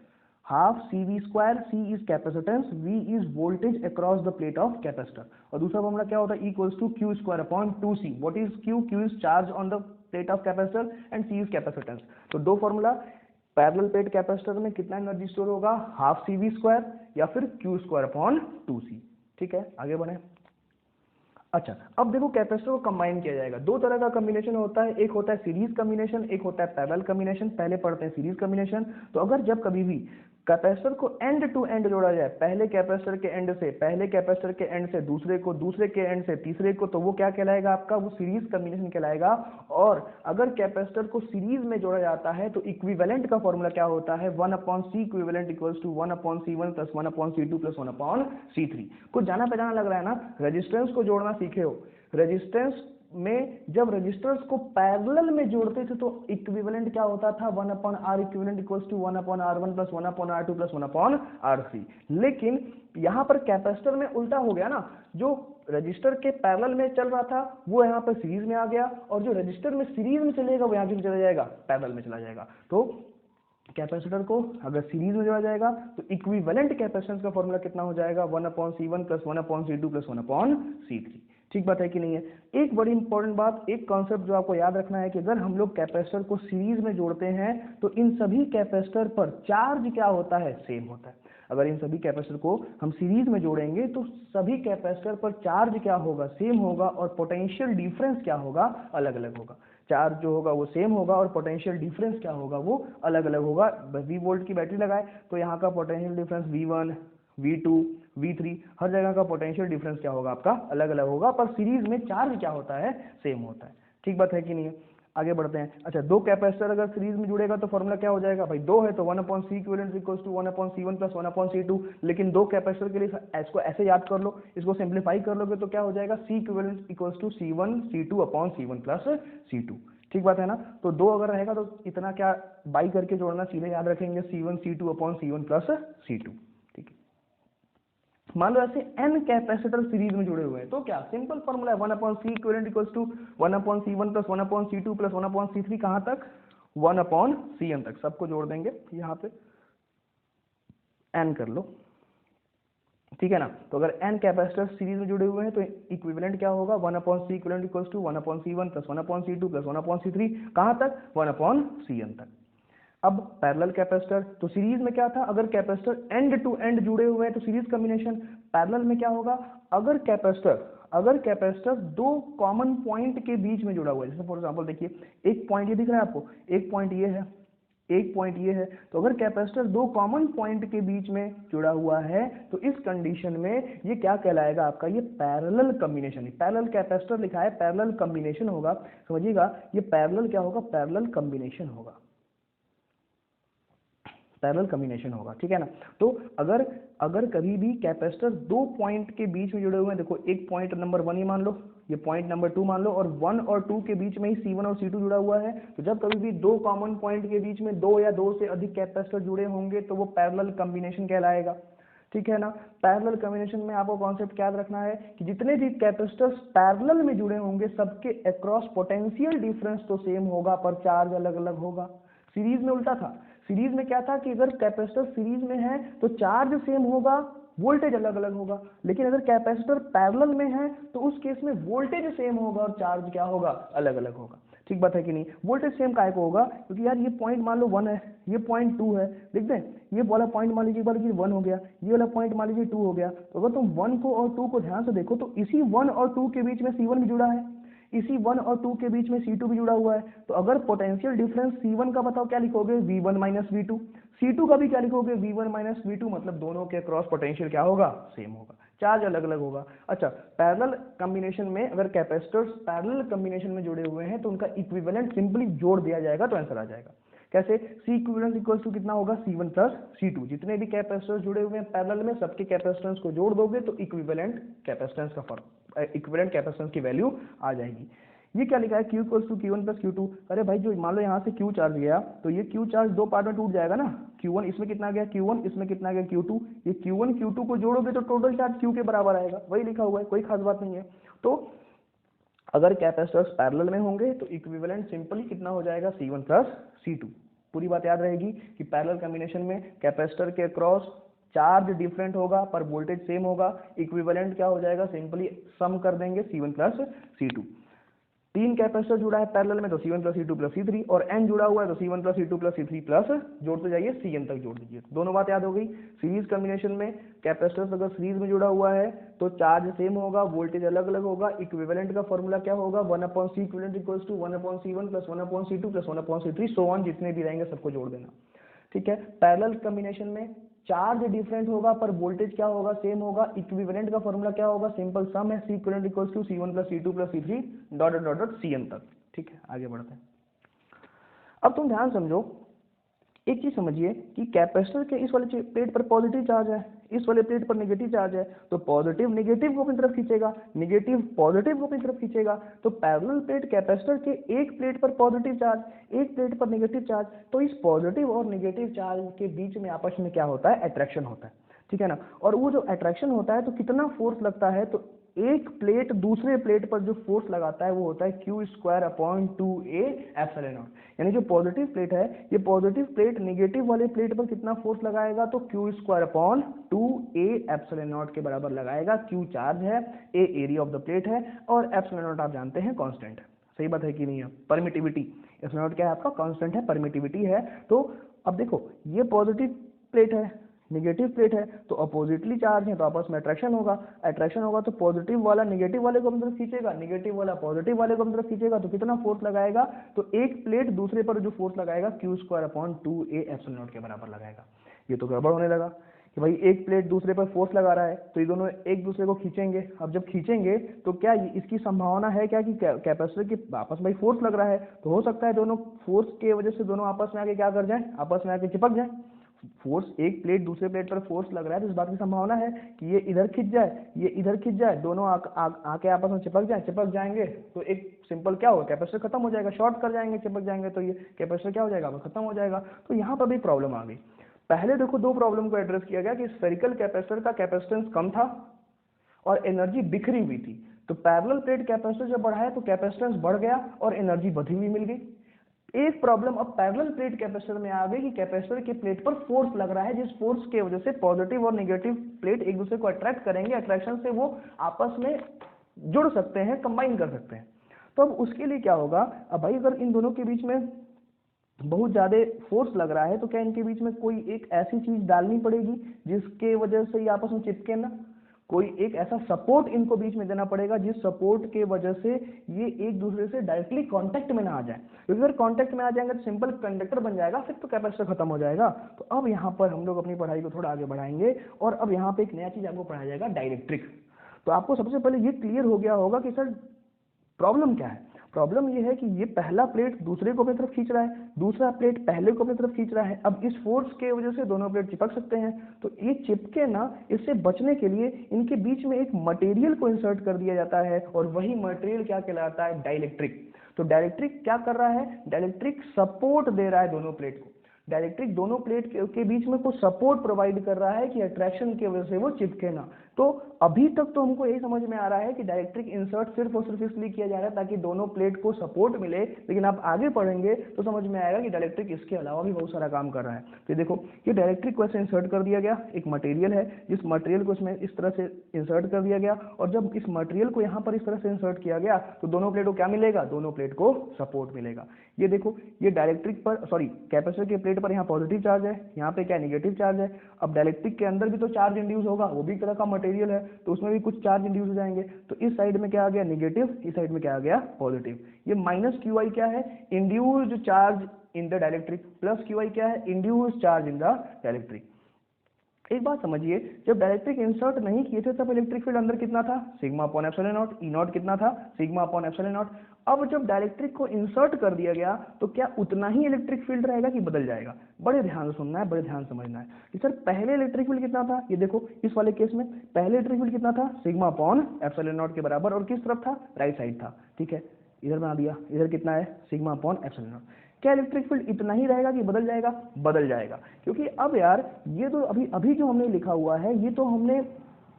Half C V square, C is capacitance, V is voltage across the plate of capacitor. और दूसरा फॉर्मूला क्या होता है? Equals to Q square upon 2c। What is Q? Q is charge on the plate of capacitor and C is capacitance. तो दो फॉर्मूला, पैरेलल प्लेट कैपेसिटर में कितना एनर्जी स्टोर होगा? हाफ सी वी स्क्वायर या फिर क्यू स्क्वायर अपॉन 2c। ठीक है, आगे बढ़े। अच्छा, अब देखो कैपेसिटर को कंबाइन किया जाएगा। दो तरह का कॉम्बिनेशन होता है, एक होता है सीरीज कॉम्बिनेशन, एक होता है पैरेलल कॉम्बिनेशन। पहले पढ़ते हैं सीरीज कॉम्बिनेशन। तो अगर जब कभी भी कैपेसिटर को एंड टू एंड जोड़ा जाए, पहले कैपेसिटर के एंड से, पहले कैपेसिटर के एंड से दूसरे को, दूसरे के एंड से तीसरे को, तो वो क्या कहलाएगा आपका? वो सीरीज कॉम्बिनेशन कहलाएगा। और अगर कैपेसिटर को सीरीज में जोड़ा जाता है तो इक्विवेलेंट का फॉर्मूला क्या होता है? 1/c equivalent equals to 1/c1 plus 1/c2 plus 1/c3। कुछ जाना पहचाना लग रहा है ना? रेजिस्टेंस को जोड़ना सीखे हो। रेजिस्टेंस में जब रेजिस्टर्स को पैरेलल में जोड़ते थे तो इक्विवेलेंट क्या होता था? 1/r equivalent equals to 1/r1 plus 1/r2 plus 1/r3। लेकिन यहां पर कैपेसिटर में उल्टा हो गया ना, जो रजिस्टर के पैरेलल में चल रहा था वो यहाँ पर सीरीज में आ गया, और जो रजिस्टर में सीरीज में चलेगा वो यहाँ क्यों चला जाएगा? पैरेलल में चला जाएगा। तो कैपेसिटर को अगर सीरीज में जोड़ा जाएगा तो इक्विवेलेंट कैपेसिटेंस का फॉर्मूला कितना हो जाएगा? 1/c1 plus 1/c2 plus 1/c3। ठीक बात है कि नहीं है? एक बड़ी इंपॉर्टेंट बात, एक कॉन्सेप्ट जो आपको याद रखना है कि अगर हम लोग कैपेसिटर को सीरीज में जोड़ते हैं तो इन सभी कैपेसिटर पर चार्ज क्या होता है? सेम होता है। अगर इन सभी कैपेसिटर को हम सीरीज में जोड़ेंगे तो सभी कैपेसिटर पर चार्ज क्या होगा? सेम होगा, और पोटेंशियल डिफरेंस क्या होगा? अलग अलग होगा। चार्ज जो होगा वो सेम होगा और पोटेंशियल डिफरेंस क्या होगा? वो अलग अलग होगा। 20 वोल्ट की बैटरी लगाए तो यहाँ का potential difference V1, V2, V3, हर जगह का पोटेंशियल डिफरेंस क्या होगा? आपका अलग अलग होगा, पर सीरीज में चार्ज क्या होता है? सेम होता है। ठीक बात है कि नहीं है? आगे बढ़ते हैं। अच्छा, दो कैपेसिटर अगर सीरीज में जुड़ेगा तो फॉर्मूला क्या हो जाएगा? भाई दो है तो 1/c equivalent equals to 1/c1 plus 1/c2। लेकिन दो कैपेसिटर के लिए इसको ऐसे याद कर लो, इसको सिंप्लीफाई कर लोगे तो क्या हो जाएगा? c equivalent equals to c1 c2 upon c1 plus c2। ठीक बात है ना? तो दो अगर रहेगा तो इतना क्या बाई करके जोड़ना, सीधे याद रखेंगे c1 c2 upon c1 plus c2। ठीक है, मान लो ऐसे n कैपेसिटर सीरीज में जुड़े हुए हैं तो क्या सिंपल फॉर्मूला है? 1/c equivalent equals to 1/c1 plus 1/c2 plus 1/c3, कहां तक? 1/cn तक। सबको जोड़ देंगे, यहाँ पे n कर लो। ठीक है ना? तो अगर n कैपेसिटर सीरीज में जुड़े हुए हैं तो इक्विवेलेंट क्या होगा? 1/c equivalent equals to 1/c1 plus 1/c2 plus 1/c3, कहां तक? 1/cn तक। अब पैरेलल कैपेसिटर, तो सीरीज में क्या था? अगर कैपेसिटर एंड टू एंड जुड़े हुए हैं तो सीरीज कॉम्बिनेशन। पैरेलल में क्या होगा? अगर कैपेसिटर दो कॉमन पॉइंट के बीच में जुड़ा हुआ है, जैसे फॉर एग्जांपल देखिए, एक पॉइंट ये दिख रहा है आपको, एक पॉइंट ये है, एक पॉइंट ये है। तो अगर कैपेसिटर दो कॉमन पॉइंट के बीच में जुड़ा हुआ है तो इस कंडीशन में ये क्या कहलाएगा आपका? ये पैरेलल कॉम्बिनेशन। पैरेलल कैपेसिटर लिखा है, पैरेलल कॉम्बिनेशन होगा। समझिएगा, ये पैरेलल क्या होगा? पैरेलल कॉम्बिनेशन होगा। पैरेलल कॉम्बिनेशन होगा, ठीक है ना। तो अगर अगर कभी भी कैपेसिटर दो पॉइंट के बीच में जुड़े हुए हैं, देखो एक पॉइंट नंबर 1 ही मान लो, ये पॉइंट नंबर 2 मान लो, और 1 और 2 के बीच में ही C1 और C2 जुड़ा हुआ है, तो जब कभी भी दो कॉमन पॉइंट के बीच में दो या दो से अधिक कैपेसिटर जुड़े होंगे तो वो पैरेलल कॉम्बिनेशन कहलाएगा, ठीक है ना। पैरेलल कॉम्बिनेशन में आपको कॉन्सेप्ट याद रखना है कि जितने भी कैपेसिटर्स पैरेलल में जुड़े होंगे सबके अक्रॉस पोटेंशियल डिफरेंस तो सेम होगा पर चार्ज अलग अलग होगा। सीरीज में उल्टा था, सीरीज में क्या था कि अगर कैपेसिटर सीरीज में है तो चार्ज सेम होगा, वोल्टेज अलग अलग होगा, लेकिन अगर कैपेसिटर पैरेलल में है तो उस केस में वोल्टेज सेम होगा और चार्ज क्या होगा, अलग अलग होगा। ठीक बात है कि नहीं। वोल्टेज सेम काहे को होगा, क्योंकि यार ये पॉइंट मान लो 1 है, ये पॉइंट 2 है, लिख दें, ये वाला पॉइंट मान लीजिए 1 हो गया, ये वाला पॉइंट मान लीजिए 2 हो गया, तो अगर तुम 1 को और 2 को ध्यान से देखो तो इसी 1 और 2 के बीच में C1 भी जुड़ा है, इसी 1 और 2 के बीच में C2 भी जुड़ा हुआ है। तो अगर पोटेंशियल डिफरेंस C1 का बताओ क्या लिखोगे, V1 माइनस V2, C2 का भी क्या लिखोगे, V1 माइनस V2, मतलब दोनों के क्रॉस पोटेंशियल क्या होगा, सेम होगा, चार्ज अलग अलग होगा। अच्छा, पैरेलल कॉम्बिनेशन में अगर कैपेसिटर्स पैरेलल कॉम्बिनेशन में जुड़े हुए हैं तो उनका इक्विवेलेंट सिंपली जोड़ दिया जाएगा तो आंसर आ जाएगा। कैसे, C इक्विवेलेंट इक्वल्स टू कितना होगा, C1 प्लस C2, जितने भी कैपेसिटर्स जुड़े हुए हैं पैरेलल में सबके कैपेसिटेंस को जोड़ दोगे तो इक्विवेलेंट कैपेसिटेंस का फर्क, इक्विवेलेंट कैपेसिटेंस की वैल्यू आ जाएगी। ये क्या लिखा है, Q equals to Q1 plus Q2। अरे भाई जो मान लो यहाँ से Q चार्ज गया तो ये Q चार्ज दो पार्ट में टूट जाएगा ना, Q1 इसमें कितना गया Q1, इसमें कितना गया Q2, ये Q1 Q2 को जोड़ोगे तो टोटल चार्ज Q के बराबर आएगा, वही लिखा हुआ है, कोई खास बात नहीं है। तो अगर कैपेसिटर्स पैरेलल में होंगे तो इक्विवेलेंट सिंपली कितना हो जाएगा, C1 प्लस C2। पूरी बात याद रहेगी कि पैरेलल कॉम्बिनेशन में कैपेसिटर के क्रॉस चार्ज डिफरेंट होगा पर वोल्टेज सेम होगा, इक्विवेलेंट क्या हो जाएगा, सिंपली सम कर देंगे C1 प्लस C2। तीन कैपेसिटर जुड़ा है पैरेलल में तो C1 plus C2 plus C3, और N जुड़ा हुआ है तो C1 plus C2 plus C3 plus जोड़ते जाइए Cn तक जोड़ दीजिए। दोनों बात याद हो गई। सीरीज कॉम्बिनेशन में कैपेसिटर्स अगर सीरीज में जुड़ा हुआ है तो चार्ज सेम होगा, वोल्टेज अलग अलग होगा, इक्विवेलेंट का फॉर्मूला क्या होगा, 1/C equivalent equals to 1/C1 plus 1/C2 plus 1/C3 so on, जितने भी रहेंगे सबको जोड़ देना, ठीक है। पैरेलल कॉम्बिनेशन में चार्ज डिफरेंट होगा पर वोल्टेज क्या होगा, सेम होगा, इक्विवेलेंट का फॉर्मूला क्या होगा, सिंपल सम है, C equivalent equals to C1 plus C2 plus C3 dot dot dot Cn तक, ठीक है। आगे बढ़ते हैं। अब तुम ध्यान समझो, एक चीज समझिए कि कैपेसिटर के इस वाले प्लेट पर पॉजिटिव चार्ज है, इस वाले प्लेट पर नेगेटिव चार्ज है, तो पॉजिटिव नेगेटिव को अपनी तरफ खींचेगा, नेगेटिव पॉजिटिव को अपनी तरफ खींचेगा। तो पैरेलल प्लेट कैपेसिटर के एक प्लेट पर पॉजिटिव चार्ज, एक प्लेट पर नेगेटिव चार्ज, तो इस पॉजिटिव और नेगेटिव चार्ज के बीच में आपस में क्या होता है, अट्रैक्शन होता है, ठीक है ना। और वो जो अट्रैक्शन होता है तो कितना फोर्स लगता है, तो एक प्लेट दूसरे प्लेट पर जो फोर्स लगाता है वो होता है Q²/2A एप्सिलॉन नॉट। यानी जो पॉजिटिव प्लेट है, ये पॉजिटिव प्लेट नेगेटिव वाले प्लेट पर कितना फोर्स लगाएगा, तो Q²/2A एप्सिलॉन नॉट के बराबर लगाएगा। Q चार्ज है, A area of the plate है, और एप्सिलॉन नॉट आप जानते हैं कांस्टेंट है। सही बात है कि नहीं है, परमिटिविटी, एप्सिलॉन नॉट क्या है आपका, कांस्टेंट है, परमिटिविटी है। तो अब देखो ये पॉजिटिव प्लेट है, नेगेटिव प्लेट है, तो अपोजिटली चार्ज है तो आपस में अट्रैक्शन होगा, अट्रैक्शन होगा तो पॉजिटिव वाला नेगेटिव वाले को अपनी तरफ खींचेगा, नेगेटिव वाला पॉजिटिव वाले को अपनी तरफ खींचेगा, तो कितना फोर्स लगाएगा, तो एक प्लेट दूसरे पर जो फोर्स लगाएगा Q²/2A एप्सिलॉन नॉट के बराबर लगाएगा। ये तो गड़बड़ होने लगा कि भाई एक प्लेट दूसरे पर फोर्स लगा रहा है तो ये दोनों एक दूसरे को खींचेंगे। अब जब खींचेंगे तो क्या इसकी संभावना है क्या कि कैपेसिटर के आपस में फोर्स लग रहा है, तो हो सकता है दोनों फोर्स के वजह से दोनों आपस में आके क्या कर जाए, आपस में आके चिपक जाए। फोर्स, एक प्लेट दूसरे प्लेट पर फोर्स लग रहा है तो इस बात की संभावना है कि ये इधर खिंच जाए, ये इधर खिंच जाए, दोनों आके आपस में चिपक जाएंगे, तो एक सिंपल क्या होगा, कैपेसिटर खत्म हो जाएगा, शॉर्ट कर जाएंगे, चिपक जाएंगे, तो ये कैपेसिटर क्या हो जाएगा, खत्म हो जाएगा। तो यहाँ पर भी प्रॉब्लम आ गई। पहले देखो दो प्रॉब्लम को एड्रेस किया गया कि स्फेरिकल कैपेसिटर का कैपेसिटेंस कम था और एनर्जी बिखरी हुई थी, तो पैरेलल प्लेट कैपेसिटर जब बढ़ाया तो कैपेसिटेंस बढ़ गया और एनर्जी बढ़ी हुई मिल गई। एक प्रॉब्लम अब पैरेलल प्लेट कैपेसिटर में आ गई कि कैपेसिटर के प्लेट पर फोर्स लग रहा है, जिस फोर्स के वजह से पॉजिटिव और नेगेटिव प्लेट एक दूसरे को अट्रैक्ट करेंगे, अट्रैक्शन से वो आपस में जुड़ सकते हैं, कंबाइन कर सकते हैं। तो अब उसके लिए क्या होगा, अब भाई अगर इन दोनों के बीच में बहुत ज्यादा फोर्स लग रहा है तो क्या इनके बीच में कोई एक ऐसी चीज डालनी पड़ेगी जिसके वजह से ये आपस में चिपके ना, कोई एक ऐसा सपोर्ट इनको बीच में देना पड़ेगा जिस सपोर्ट के वजह से ये एक दूसरे से डायरेक्टली कांटेक्ट में ना आ जाए, क्योंकि अगर कांटेक्ट में आ जाएंगे तो सिंपल कंडक्टर बन जाएगा, फिर तो कैपेसिटर खत्म हो जाएगा। तो अब यहाँ पर हम लोग अपनी पढ़ाई को थोड़ा आगे बढ़ाएंगे और अब यहाँ पे एक नया चीज आपको पढ़ाया जाएगा, डाइलेक्ट्रिक। तो आपको सबसे पहले ये क्लियर हो गया होगा कि सर प्रॉब्लम क्या है। प्रॉब्लम ये है कि ये पहला प्लेट दूसरे को अपनी तरफ खींच रहा है, दूसरा प्लेट पहले को अपनी तरफ खींच रहा है। अब इस फोर्स के वजह से दोनों प्लेट चिपक सकते हैं, तो ये चिपके ना, इससे बचने के लिए इनके बीच में एक मटेरियल को इंसर्ट कर दिया जाता है, और वही मटेरियल क्या कहलाता है? डाइलेक्ट्रिक। तो डाइलेक्ट्रिक क्या कर रहा है? डाइलेक्ट्रिक सपोर्ट दे रहा है दोनों प्लेट को। डाइलेक्ट्रिक दोनों प्लेट के बीच में कुछ सपोर्ट प्रोवाइड कर रहा है कि अट्रैक्शन की वजह से वो चिपके ना। तो अभी तक तो हमको यही समझ में आ रहा है कि डाइलेक्ट्रिक इंसर्ट सिर्फ और सिर्फ इसलिए किया जा रहा है ताकि दोनों प्लेट को सपोर्ट मिले, लेकिन आप आगे पढ़ेंगे तो समझ में आएगा कि डाइलेक्ट्रिक इसके अलावा भी बहुत सारा काम कर रहा है। तो देखो, ये डाइलेक्ट्रिक को ऐसे इंसर्ट कर दिया गया, एक मटेरियल है, जिस मटेरियल को इसमें इस तरह से इंसर्ट कर दिया गया, और जब इस मटेरियल को यहाँ पर इस तरह से इंसर्ट किया गया तो दोनों प्लेट को क्या मिलेगा? दोनों प्लेट को सपोर्ट मिलेगा। ये देखो, ये डाइलेक्ट्रिक पर, सॉरी, कैपेसिटर के प्लेट पर यहाँ पॉजिटिव चार्ज है, यहाँ पे क्या नेगेटिव चार्ज है। अब डाइलेक्ट्रिक के अंदर भी तो चार्ज इंड्यूस होगा, वो भी एक तरह का मटेरियल है, तो उसमें भी कुछ चार्ज इंड्यूस हो जाएंगे। तो इस साइड में क्या आ गया? नेगेटिव, इस साइड में क्या आ गया? पॉजिटिव। ये माइनस क्यू आई क्या है? Induced charge in the dielectric, plus Q I क्या है? Induced charge in the dielectric. एक बात समझिए, जब डाइलेक्ट्रिक इंसर्ट नहीं किए थे तब इलेक्ट्रिक फील्ड अंदर कितना था? Sigma upon epsilon not. E not कितना था? Sigma upon epsilon not. अब जब डाइलेक्ट्रिक को इंसर्ट कर दिया गया तो क्या उतना ही इलेक्ट्रिक फील्ड रहेगा कि बदल जाएगा? बड़े ध्यान से सुनना है, बड़े ध्यान समझना है कि सर पहले इलेक्ट्रिक फील्ड कितना था। ये देखो, इस वाले केस में पहले इलेक्ट्रिक फील्ड कितना था? सिग्मा अपॉन एप्सिलॉन नॉट के बराबर, और किस तरफ था? राइट साइड था। ठीक है, इधर बना दिया, इधर कितना है? Sigma upon epsilon not. क्या इलेक्ट्रिक फील्ड इतना ही रहेगा कि बदल जाएगा? बदल जाएगा, क्योंकि अब यार ये तो अभी जो हमने लिखा हुआ है, ये तो हमने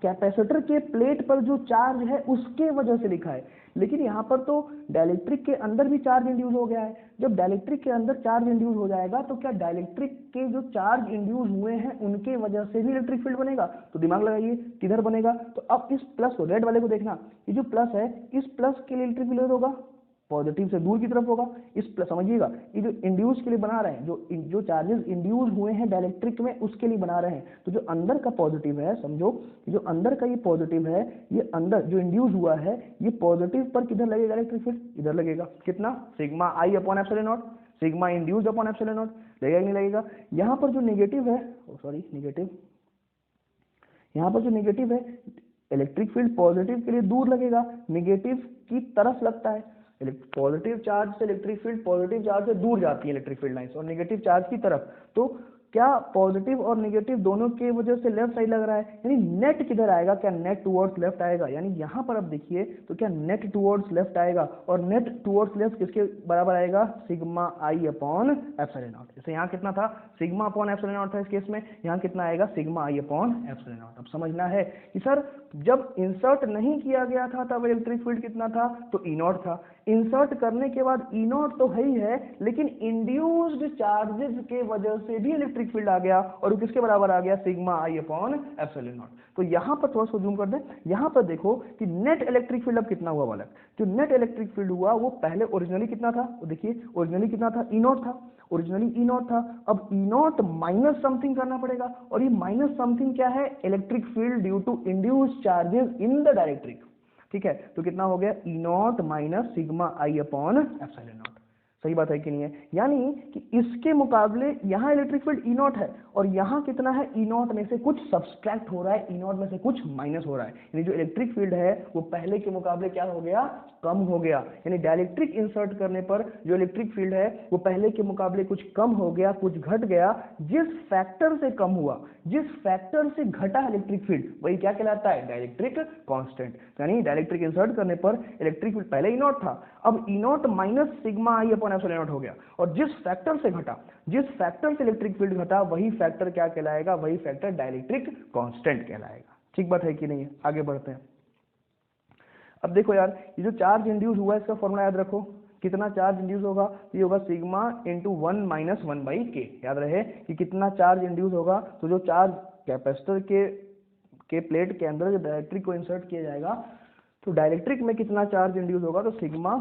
कैपेसिटर के प्लेट पर जो चार्ज है उसके वजह से लिखा है, लेकिन यहाँ पर तो डाइलेक्ट्रिक के अंदर भी चार्ज इंड्यूस हो गया है। जब डाइलेक्ट्रिक के अंदर चार्ज इंड्यूस हो जाएगा तो क्या डाइलेक्ट्रिक के जो चार्ज इंड्यूस हुए हैं उनके वजह से भी इलेक्ट्रिक फील्ड बनेगा? तो दिमाग लगाइए, किधर बनेगा? तो अब इस प्लस को, रेड वाले को देखना, ये जो प्लस है, इस प्लस के लिए इलेक्ट्रिक फील्ड होगा पॉजिटिव से दूर की तरफ होगा। इस प्लस, समझिएगा, ये जो इंड्यूस के लिए बना रहे हैं, जो चार्जेस इंड्यूस हुए हैं डाइलेक्ट्रिक में उसके लिए बना रहे हैं, तो जो अंदर का पॉजिटिव है, समझो जो अंदर का ये पॉजिटिव है, ये अंदर जो इंड्यूस हुआ है, ये पॉजिटिव पर किधर लगेगा इलेक्ट्रिक फील्ड? इधर लगेगा। कितना? Sigma i upon epsilon not, sigma induced upon epsilon not. लगेगा कि नहीं लगेगा? यहाँ पर जो नेगेटिव है, सॉरी नेगेटिव, यहाँ पर जो नेगेटिव है, इलेक्ट्रिक फील्ड पॉजिटिव के लिए दूर लगेगा, नेगेटिव की तरफ लगता है। पॉजिटिव चार्ज से इलेक्ट्रिक फील्ड, पॉजिटिव चार्ज से दूर जाती है इलेक्ट्रिक फील्ड लाइंस, और नेगेटिव चार्ज की तरफ। तो क्या पॉजिटिव और नेगेटिव दोनों के वजह से लेफ्ट साइड लग रहा है, यानी नेट किधर आएगा? क्या नेट टुवर्ड्स लेफ्ट आएगा? यानी यहाँ पर अब देखिए तो क्या नेट टुवर्ड्स लेफ्ट आएगा, और नेट टुवर्ड्स लेफ्ट किसके बराबर आएगा? Sigma i upon epsilon not. जैसे यहाँ कितना था? सिग्मा अपॉन एप्सिलॉन नॉट था इस केस में, यहाँ कितना आएगा? Sigma i upon epsilon not. अब समझना है कि सर जब इंसर्ट नहीं किया गया था तब इलेक्ट्रिक फील्ड कितना था? तो ई नॉट था। इंसर्ट करने के बाद ई नॉट तो है ही है, लेकिन इंड्यूस्ड चार्जेस के वजह से भी इलेक्ट्रिक फील्ड आ गया, और वो किसके बराबर आ गया? Sigma i upon epsilon not. तो यहाँ पर थोड़ा सा जूम कर दें, यहाँ पर देखो कि नेट इलेक्ट्रिक फील्ड अब कितना हुआ वाला। जो नेट इलेक्ट्रिक फील्ड हुआ वो पहले ओरिजिनली कितना था? वो देखिए ओरिजिनली कितना था? ई नॉट था, ओरिजिनली ई नॉट था। अब ई नॉट माइनस समथिंग करना पड़ेगा, और ये माइनस समथिंग क्या है? Electric field due to induced charges in the dielectric. ठीक है, तो कितना हो गया? E naught minus sigma i upon epsilon naught. सही बात है कि नहीं है? यानी कि इसके मुकाबले यहाँ इलेक्ट्रिक फील्ड ई नॉट है, और यहाँ कितना है? ई नॉट में से कुछ सब्सट्रैक्ट हो रहा है, ई नॉट में से कुछ माइनस हो रहा है, यानी जो इलेक्ट्रिक फील्ड है वो पहले के मुकाबले क्या हो गया? कम हो गया। यानी डाइलेक्ट्रिक इंसर्ट करने पर जो इलेक्ट्रिक फील्ड है वो पहले के मुकाबले कुछ कम हो गया, कुछ घट गया। जिस फैक्टर से कम हुआ, जिस फैक्टर से घटा इलेक्ट्रिक फील्ड, वही क्या कहलाता है? Dielectric constant. यानी डाइलेक्ट्रिक इंसर्ट करने पर इलेक्ट्रिक फील्ड पहले ई नॉट था, अब E naught minus sigma i upon epsilon naught हो गया, और जिस फैक्टर से घटा, जिस फैक्टर से इलेक्ट्रिक फील्ड घटा, वही फैक्टर क्या कहलाएगा? वही फैक्टर डाइलेक्ट्रिक कांस्टेंट कहलाएगा। ठीक बात है कि नहीं है? आगे बढ़ते हैं। अब देखो यार, ये जो चार्ज इंड्यूस हुआ है इसका फॉर्मूला याद रखो। कितना चार्ज इंड्यूस होगा? ये होगा सिग्मा इंटू 1 माइनस 1 बाई के। याद रहे कि कितना चार्ज इंड्यूस होगा, तो जो चार्ज कैपेसिटर के प्लेट के अंदर जो डाइलेक्ट्रिक को इंसर्ट किया जाएगा, तो डाइलेक्ट्रिक में कितना चार्ज इंड्यूस होगा? तो सिग्मा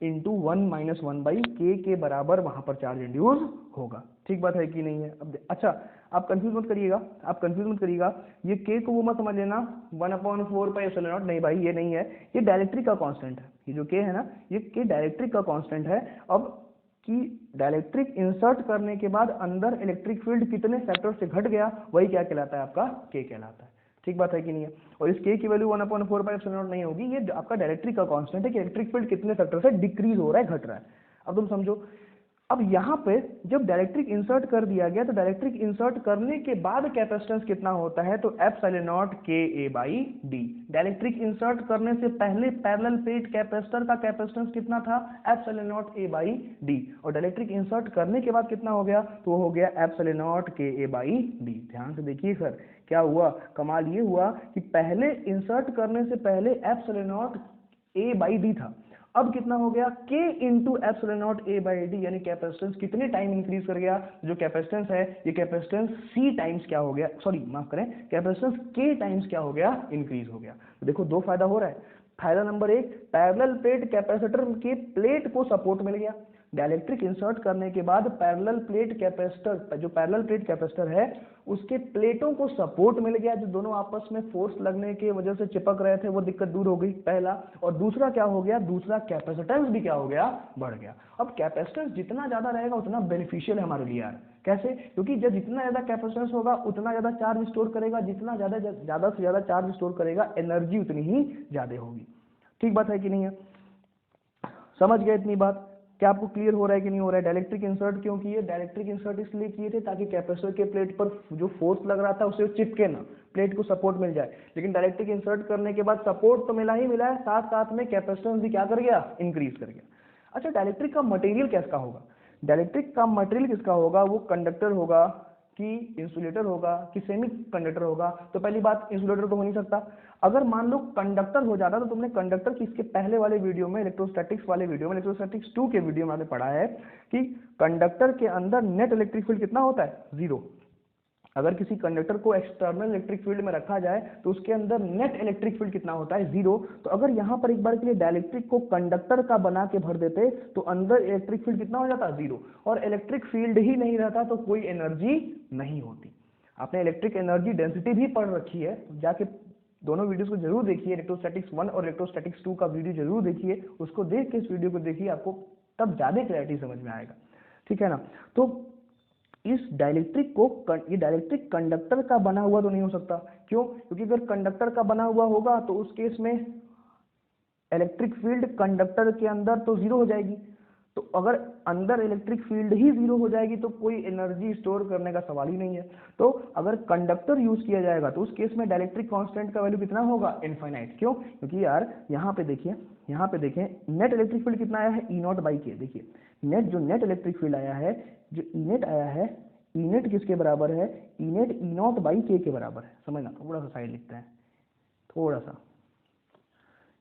इंटू 1 माइनस 1 बाई के बराबर वहां पर चार्ज इंड्यूस होगा। ठीक बात है कि नहीं है? अब अच्छा, आप कंफ्यूज मत करिएगा, आप कंफ्यूज मत करिएगा, ये के को वो मत समझ लेना 1/4 पाई एप्सिलॉन नॉट। नहीं भाई, ये नहीं है, ये डाइलेक्ट्रिक का कांस्टेंट है। ये जो के है ना, ये के डाइलेक्ट्रिक का कांस्टेंट है। अब कि डाइलेक्ट्रिक इंसर्ट करने के बाद अंदर इलेक्ट्रिक फील्ड कितने फैक्टर से घट गया, वही क्या कहलाता है? आपका के कहलाता है। ठीक बात है कि नहीं है। और इस k की वैल्यू 1/4πε0 नहीं होगी, ये आपका डायरेक्ट्रिक का कांस्टेंट है कि इलेक्ट्रिक फील्ड कितने फैक्टर से डिक्रीज हो रहा है, घट रहा है। अब तुम समझो, अब यहाँ पे जब डायरेक्ट्रिक इंसर्ट कर दिया गया तो डायरेक्ट्रिक इंसर्ट करने के बाद कैपेसिटेंस कितना होता है, तो ε0 Ka/d। डायरेक्ट्रिक इंसर्ट करने से पहले पैरेलल प्लेट कैपेसिटर का कैपेसिटेंस कितना था, ε0 A/d। और डायरेक्ट्रिक इंसर्ट करने के बाद कितना हो गया, तो वो हो गया ε0 Ka/d। ध्यान से देखिए सर क्या हुआ, कमाल ये हुआ कि पहले इंसर्ट करने से पहले ε0 A/d था, अब कितना हो गया k इंटू ε0 A/d, यानी कैपेसिटेंस कितने टाइम इंक्रीज कर गया, जो कैपेसिटेंस है ये कैपेसिटेंस c टाइम्स क्या हो गया, सॉरी माफ करें, कैपेसिटेंस k टाइम्स क्या हो गया, इंक्रीज हो गया। तो देखो दो फायदा हो रहा है। फायदा नंबर एक, पैरेलल प्लेट कैपेसिटर के प्लेट को सपोर्ट मिल गया। डायलेक्ट्रिक इंसर्ट करने के बाद पैरेलल प्लेट कैपेसिटर, जो पैरेलल प्लेट कैपेसिटर है उसके प्लेटों को सपोर्ट मिल गया, जो दोनों आपस में फोर्स लगने की वजह से चिपक रहे थे वो दिक्कत दूर हो गई, पहला। और दूसरा क्या हो गया, दूसरा कैपेसिटेंस भी क्या हो गया, बढ़ गया। अब कैपेसिटेंस जितना ज्यादा रहेगा उतना बेनिफिशियल है हमारे लिए यार। कैसे, क्योंकि जब जितना ज्यादा कैपेसिटेंस होगा उतना ज्यादा चार्ज स्टोर करेगा, जितना ज्यादा से ज्यादा चार्ज स्टोर करेगा एनर्जी उतनी ही ज्यादा होगी। ठीक बात है कि नहीं है, समझ गए इतनी बात, क्या आपको क्लियर हो रहा है कि नहीं हो रहा है। डायलेक्ट्रिक इंसर्ट क्यों किए, डायलेक्ट्रिक इंसर्ट इसलिए किए थे ताकि कैपेसिटर के प्लेट पर जो फोर्स लग रहा था उसे चिपके ना, प्लेट को सपोर्ट मिल जाए। लेकिन डायलेक्ट्रिक इंसर्ट करने के बाद सपोर्ट तो मिला ही मिला है, साथ साथ में कैपेसिटेंस भी क्या कर गया, इंक्रीज कर गया। अच्छा, डायलेक्ट्रिक का मटेरियल किसका होगा, डायलेक्ट्रिक का मटेरियल किसका होगा, वो कंडक्टर होगा कि इंसुलेटर होगा कि सेमी कंडक्टर होगा। तो पहली बात, इंसुलेटर तो हो नहीं सकता। अगर मान लो कंडक्टर हो जाता तो तुमने कंडक्टर की इसके पहले वाले वीडियो में, इलेक्ट्रोस्टैटिक्स वाले वीडियो में, इलेक्ट्रोस्टैटिक्स 2 के वीडियो में आपने पढ़ा है कि कंडक्टर के अंदर नेट इलेक्ट्रिक फील्ड कितना होता है, 0। अगर किसी कंडक्टर को एक्सटर्नल इलेक्ट्रिक फील्ड में रखा जाए तो उसके अंदर नेट इलेक्ट्रिक फील्ड कितना होता है, 0। तो अगर यहाँ पर एक बार के लिए डाइलेक्ट्रिक को कंडक्टर का बना के भर देते तो अंदर इलेक्ट्रिक फील्ड कितना हो जाता, 0। और इलेक्ट्रिक फील्ड ही नहीं रहता तो कोई एनर्जी नहीं होती। आपने इलेक्ट्रिक एनर्जी डेंसिटी भी पढ़ रखी है, जाके दोनों वीडियोस को जरूर देखिए, इलेक्ट्रोस्टैटिक्स 1 और इलेक्ट्रोस्टैटिक्स 2 का वीडियो जरूर देखिए, उसको देख के इस वीडियो को देखिए, आपको तब ज्यादा क्लैरिटी समझ में आएगा। ठीक है ना। तो इस डाइलेक्ट्रिक को, ये डाइलेक्ट्रिक कंडक्टर का बना हुआ तो नहीं हो सकता, क्यों, क्योंकि अगर कंडक्टर का बना हुआ होगा तो उस केस में इलेक्ट्रिक फील्ड कंडक्टर के अंदर तो 0 हो जाएगी। तो अगर अंदर इलेक्ट्रिक फील्ड ही 0 हो जाएगी तो कोई एनर्जी स्टोर करने का सवाल ही नहीं है। तो अगर कंडक्टर यूज किया जाएगा तो उस केस में डाइलेक्ट्रिक कांस्टेंट का वैल्यू कितना होगा, इनफाइनाइट। क्यों, क्योंकि यार यहाँ पे देखिए, यहाँ पे देखें नेट इलेक्ट्रिक फील्ड कितना आया है, E0/k। देखिए नेट, जो नेट इलेक्ट्रिक फील्ड आया है, जो E नेट आया है, E नेट किसके बराबर है, E नेट E0/k के बराबर है। समझना, थोड़ा सा साइड लिखते हैं, थोड़ा सा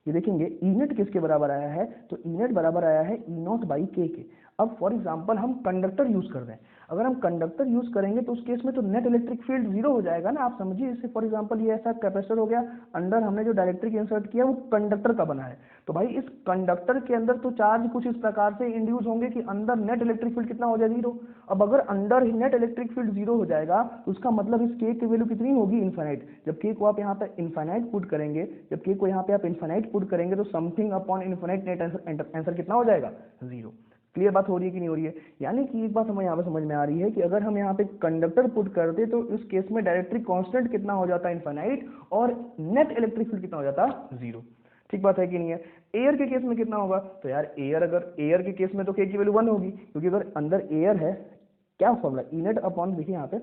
ये देखेंगे E नेट किसके बराबर आया है, तो E नेट बराबर आया है E0/k के। अब फॉर एग्जांपल हम कंडक्टर यूज कर रहे हैं, अगर हम कंडक्टर यूज करेंगे तो उस केस में तो नेट इलेक्ट्रिक फील्ड 0 हो जाएगा ना। आप समझिए, इससे फॉर एग्जांपल ये ऐसा कैपेसिटर हो गया, अंदर हमने जो डाइलेक्ट्रिक इंसर्ट किया वो कंडक्टर का बना है, तो भाई इस कंडक्टर के अंदर तो चार्ज कुछ इस प्रकार से इंड्यूस होंगे कि अंदर नेट इलेक्ट्रिक फील्ड कितना हो जाए, 0। अब अगर अंदर नेट इलेक्ट्रिक फील्ड 0 हो जाएगा तो उसका मतलब इस k की वैल्यू कितनी होगी, इनफाइनाइट। जब k को आप यहाँ पे इनफाइनाइट पुट करेंगे, जब k को यहाँ पे आप इनफाइनाइट पुट करेंगे तो something upon infinite net answer कितना हो जाएगा, 0। क्लियर बात हो रही है कि नहीं हो रही है। यानी कि एक बात हमें यहाँ पे समझ में आ रही है कि अगर हम यहाँ पे कंडक्टर पुट करते तो इस केस में डायरेक्ट्रिक कांस्टेंट कितना हो जाता है, इनफाइनाइट, और नेट इलेक्ट्रिक फील्ड कितना हो जाता, 0। ठीक बात है कि नहीं है। एयर के केस में कितना होगा, तो यार एयर, अगर एयर के केस में तो k की वैल्यू 1 होगी, क्योंकि अगर अंदर एयर है, क्या फॉर्मूला, ई नेट अपॉन, देखिए यहाँ पे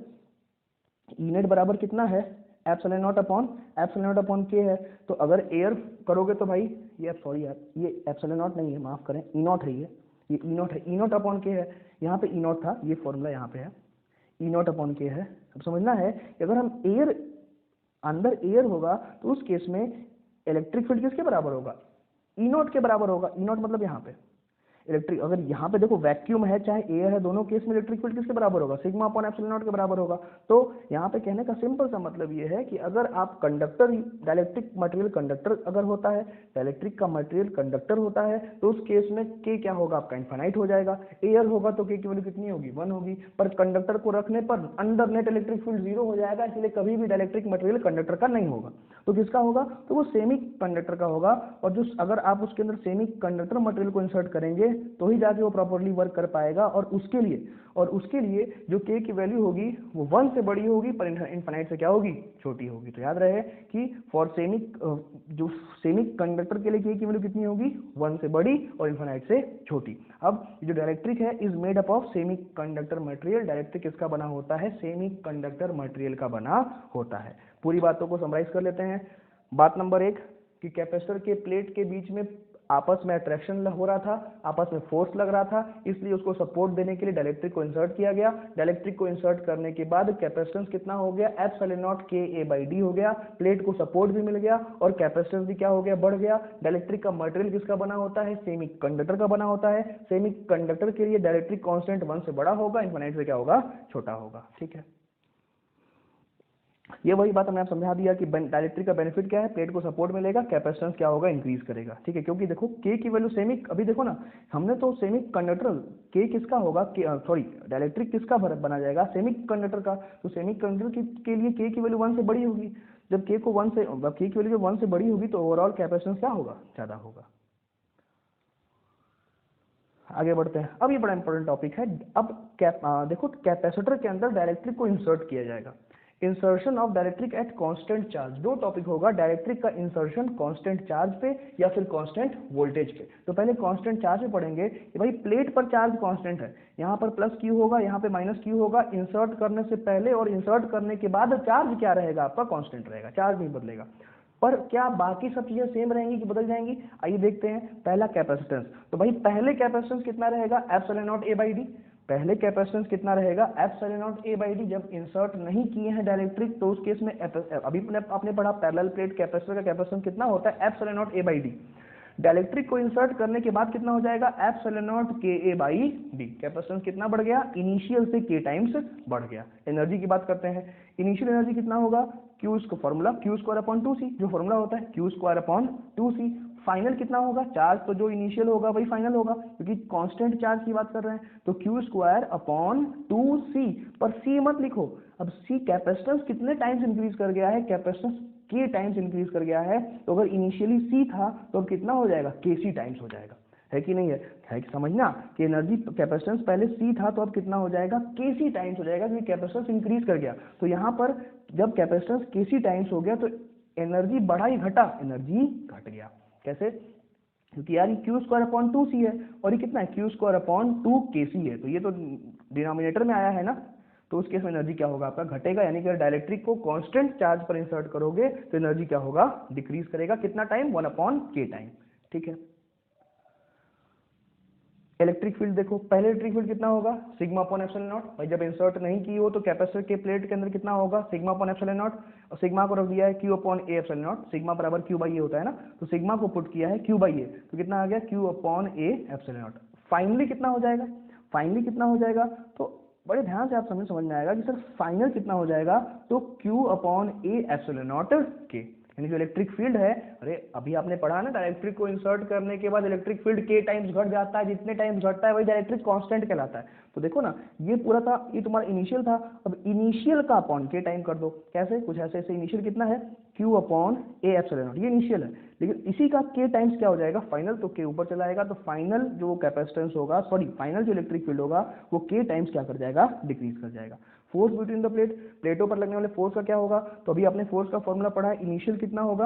ई नेट बराबर कितना है, एप्सिलॉन k है। तो अगर एयर करोगे तो भाई ये, सॉरी यार ये एप्सिलॉन नहीं है, माफ करें, E0 है, ये E0 है, E0 अपॉन k है। यहाँ पे E0 था, ये फॉर्मूला यहाँ पे है, E0 अपॉन k है। अब समझना है कि अगर हम एयर, अंदर एयर होगा तो उस केस में इलेक्ट्रिक फील्ड किसके बराबर होगा, E0 के बराबर होगा। E0 मतलब यहाँ पे इलेक्ट्रिक, अगर यहाँ पे देखो वैक्यूम है चाहे एयर है, दोनों केस में इलेक्ट्रिक फील्ड किसके बराबर होगा, सिग्मा अपॉन एप्सिलॉन नॉट के बराबर होगा। तो यहाँ पे कहने का सिंपल सा मतलब ये है कि अगर आप कंडक्टर, डाइलेक्ट्रिक मटेरियल कंडक्टर अगर होता है, डाइलेक्ट्रिक का मटेरियल कंडक्टर होता है, तो उस केस में k क्या होगा, आपका इनफाइनाइट हो जाएगा। एयर होगा तो k की वैल्यू कितनी होगी, 1 होगी। पर कंडक्टर को रखने पर अंदर नेट इलेक्ट्रिक फील्ड 0 हो जाएगा, इसलिए कभी भी डाइलेक्ट्रिक मटेरियल कंडक्टर का नहीं होगा। तो किसका होगा, तो वो सेमी कंडक्टर का होगा। और जो अगर आप उसके अंदर सेमी कंडक्टर मटेरियल को इंसर्ट करेंगे होंगे तो ही जाके वो प्रॉपरली वर्क कर पाएगा। और उसके लिए जो के की वैल्यू होगी वो 1 से बड़ी होगी पर इनफाइनाइट से क्या होगी, छोटी होगी। तो याद रहे कि फॉर जो सेमी कंडक्टर के लिए के की वैल्यू कितनी होगी, 1 से बड़ी और इनफाइनाइट से छोटी। अब जो डाइलेक्ट्रिक है is made up of semi conductor material. Dielectric किसका बना होता है, सेमी कंडक्टर मटेरियल का बना होता है। पूरी बातों को समराइज कर लेते हैं। बात नंबर 1 कि कैपेसिटर के प्लेट के बीच में आपस में अट्रैक्शन हो रहा था, आपस में फोर्स लग रहा था, इसलिए उसको सपोर्ट देने के लिए डाइलेक्ट्रिक को इंसर्ट किया गया। डाइलेक्ट्रिक को इंसर्ट करने के बाद कैपेसिटेंस कितना हो गया, एप्सिलॉन नॉट के ए बाई डी हो गया। प्लेट को सपोर्ट भी मिल गया और कैपेसिटेंस भी क्या हो गया, बढ़ गया। डाइलेक्ट्रिक का मटेरियल किसका बना होता है, सेमी कंडक्टर का बना होता है। सेमी कंडक्टर के लिए डाइलेक्ट्रिक कांस्टेंट 1 से बड़ा होगा, इनफाइनाइट से क्या होगा, छोटा होगा। ठीक है, ये वही बात हमने आप समझा दिया कि डाइलेक्ट्रिक का बेनिफिट क्या है, प्लेट को सपोर्ट मिलेगा, कैपेसिटेंस क्या होगा, इंक्रीज करेगा। ठीक है, क्योंकि देखो के की वैल्यू सेमी, अभी देखो ना हमने तो सेमी कंडक्टर के किसका होगा, सॉरी डाइलेक्ट्रिक किसका बना जाएगा, सेमी कंडक्टर का। तो सेमी कंडक्टर के लिए के की वैल्यू 1 से बड़ी होगी। जब के को 1 से, के की वैल्यू जब 1 से बड़ी होगी तो ओवरऑल कैपेसिटेंस क्या होगा, ज्यादा होगा। आगे बढ़ते हैं। अब ये बड़ा इंपॉर्टेंट टॉपिक है। अब देखो कैपेसिटर के अंदर डाइलेक्ट्रिक को इंसर्ट किया जाएगा। Insertion of dielectric at constant charge, दो टॉपिक होगा, डाइलेक्ट्रिक का इंसर्शन कांस्टेंट चार्ज पे या फिर कांस्टेंट वोल्टेज पे। तो पहले कांस्टेंट चार्ज पे पढ़ेंगे कि भाई प्लेट पर चार्ज कांस्टेंट है, यहाँ पर प्लस क्यू होगा, यहाँ पे माइनस क्यू होगा। इंसर्ट करने से पहले और इंसर्ट करने के बाद चार्ज क्या रहेगा, आपका कांस्टेंट रहेगा, चार्ज नहीं बदलेगा। पर क्या बाकी सब चीजें सेम रहेंगी कि बदल जाएंगी, आइए देखते हैं। पहला कैपेसिटेंस, तो भाई पहले कैपेसिटेंस कितना रहेगा, epsilon naught A by D. पहले कैपेसिटेंस कितना रहेगा, epsilon naught A by D. जब इंसर्ट नहीं किए हैं डाइलेक्ट्रिक तो उस केस में अभी आपने पढ़ा पैरेलल प्लेट कैपेसिटर का कैपेसिटेंस कितना होता है, epsilon naught A by D. Dielectric को इंसर्ट करने के बाद कितना हो जाएगा, एप्सिलॉन नॉट के ए बाई डी। कैपेसिटेंस कितना बढ़ गया, इनिशियल से के टाइम्स बढ़ गया। एनर्जी की बात करते हैं, इनिशियल एनर्जी कितना होगा, क्यू इसको formula Q square upon 2c, जो फॉर्मूला होता है Q square upon 2c। Final कितना होगा, चार्ज तो जो इनिशियल होगा वही फाइनल होगा, क्योंकि कांस्टेंट चार्ज की बात कर रहे हैं। तो क्यू स्क्वायर अपॉन 2c, पर c मत लिखो। अब c कैपेसिटेंस कितने टाइम्स इंक्रीज कर गया है, कैपेसिटेंस के टाइम्स इंक्रीज कर गया है। तो अगर इनिशियली c था तो अब कितना हो जाएगा, kc टाइम्स हो जाएगा। है कि नहीं है कि समझना कि एनर्जी कैपेसिटेंस पहले c था तो अब कितना हो जाएगा, kc टाइम्स हो जाएगा, क्योंकि कैपेसिटेंस इंक्रीज कर गया। तो यहाँ पर जब कैपेसिटेंस kc टाइम्स हो गया तो एनर्जी बढ़ा ही घटा, एनर्जी घट गया। कैसे, क्योंकि यार ये क्यू स्क्वायर अपॉन 2c है और ये कितना है, क्यू स्क्वायर अपॉन 2kc है। तो ये तो डिनोमिनेटर में आया है ना, तो उस केस में एनर्जी क्या होगा, आपका घटेगा। यानी कि अगर डाइलेक्ट्रिक को कांस्टेंट चार्ज पर इंसर्ट करोगे तो एनर्जी क्या होगा, डिक्रीज करेगा। कितना टाइम, 1 अपॉन के टाइम। ठीक है, इलेक्ट्रिक फील्ड देखो, पहले इलेक्ट्रिक फील्ड कितना होगा, सिग्मा अपॉन एप्सिलॉन नॉट। भाई जब इंसर्ट नहीं की हो तो कैपेसिटर के प्लेट के अंदर कितना होगा, सिग्मा अपॉन एप्सिलॉन नॉट। और सिग्मा को रख दिया है Q upon A epsilon not, sigma बराबर क्यू बाई ए होता है ना, तो सिग्मा को पुट किया है क्यू बाई ए, तो कितना आ गया, Q upon A epsilon not. Finally कितना हो जाएगा, फाइनली कितना हो जाएगा, तो बड़े ध्यान से आप समझ में आएगा कि सर फाइनल कितना हो जाएगा, तो Q upon A epsilon naught के। यानी जो इलेक्ट्रिक फील्ड है, अरे अभी आपने पढ़ा ना, डाइलेक्ट्रिक को इंसर्ट करने के बाद इलेक्ट्रिक फील्ड के टाइम्स घट जाता है, जितने टाइम्स घटता है वही डाइलेक्ट्रिक कांस्टेंट कहलाता है। तो देखो ना, ये पूरा था, ये तुम्हारा इनिशियल था, अब इनिशियल का अपॉन के टाइम कर दो। कैसे, कुछ ऐसे इनिशियल कितना है, Q upon A epsilon not, ये इनिशियल है, लेकिन इसी का के टाइम्स क्या हो जाएगा, फाइनल, तो के ऊपर चला आएगा। तो फाइनल जो कैपेसिटेंस होगा, सॉरी फाइनल जो इलेक्ट्रिक फील्ड होगा वो के टाइम्स क्या कर जाएगा, डिक्रीज कर जाएगा। फोर्स बिटवीन द प्लेट, प्लेटों पर लगने वाले फोर्स का क्या होगा, तो अभी आपने फोर्स का फॉर्मूला पढ़ा है, इनिशियल कितना होगा,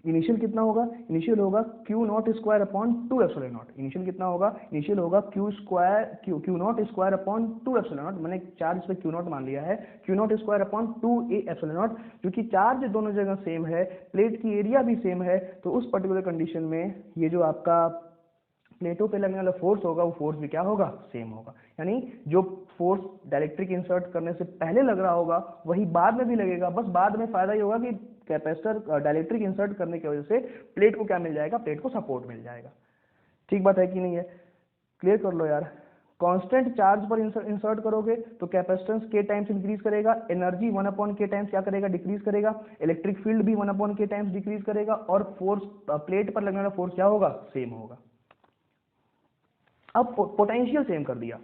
इनिशियल कितना होगा, इनिशियल होगा Q not square upon 2 epsilon not. Initial कितना होगा, इनिशियल होगा Q not square upon 2 epsilon not. मैंने चार्ज पे क्यू नॉट मान लिया है, Q not square upon 2a epsilon not, क्योंकि चार्ज दोनों जगह सेम है, प्लेट की एरिया भी सेम है, तो उस पर्टिकुलर कंडीशन में ये जो आपका प्लेटों पे लगने वाला फोर्स होगा वो फोर्स भी क्या होगा, सेम होगा। यानी जो फोर्स डाइलेक्ट्रिक इंसर्ट करने से पहले लग रहा होगा वही बाद में भी लगेगा, बस बाद में फायदा ये होगा कि कैपेसिटर डाइलेक्ट्रिक इंसर्ट करने की वजह से प्लेट को क्या मिल जाएगा, प्लेट को सपोर्ट मिल जाएगा। ठीक बात है कि नहीं है, क्लियर कर लो यार। कांस्टेंट चार्ज पर इंसर्ट करोगे तो कैपेसिटेंस के टाइम्स इंक्रीज करेगा, एनर्जी 1 अपॉन के टाइम्स क्या करेगा, डिक्रीज करेगा, इलेक्ट्रिक फील्ड भी 1 अपॉन के टाइम्स डिक्रीज करेगा, और फोर्स प्लेट पर लगने वाला फोर्स क्या होगा, सेम होगा। अब पोटेंशियल सेम कर दिया,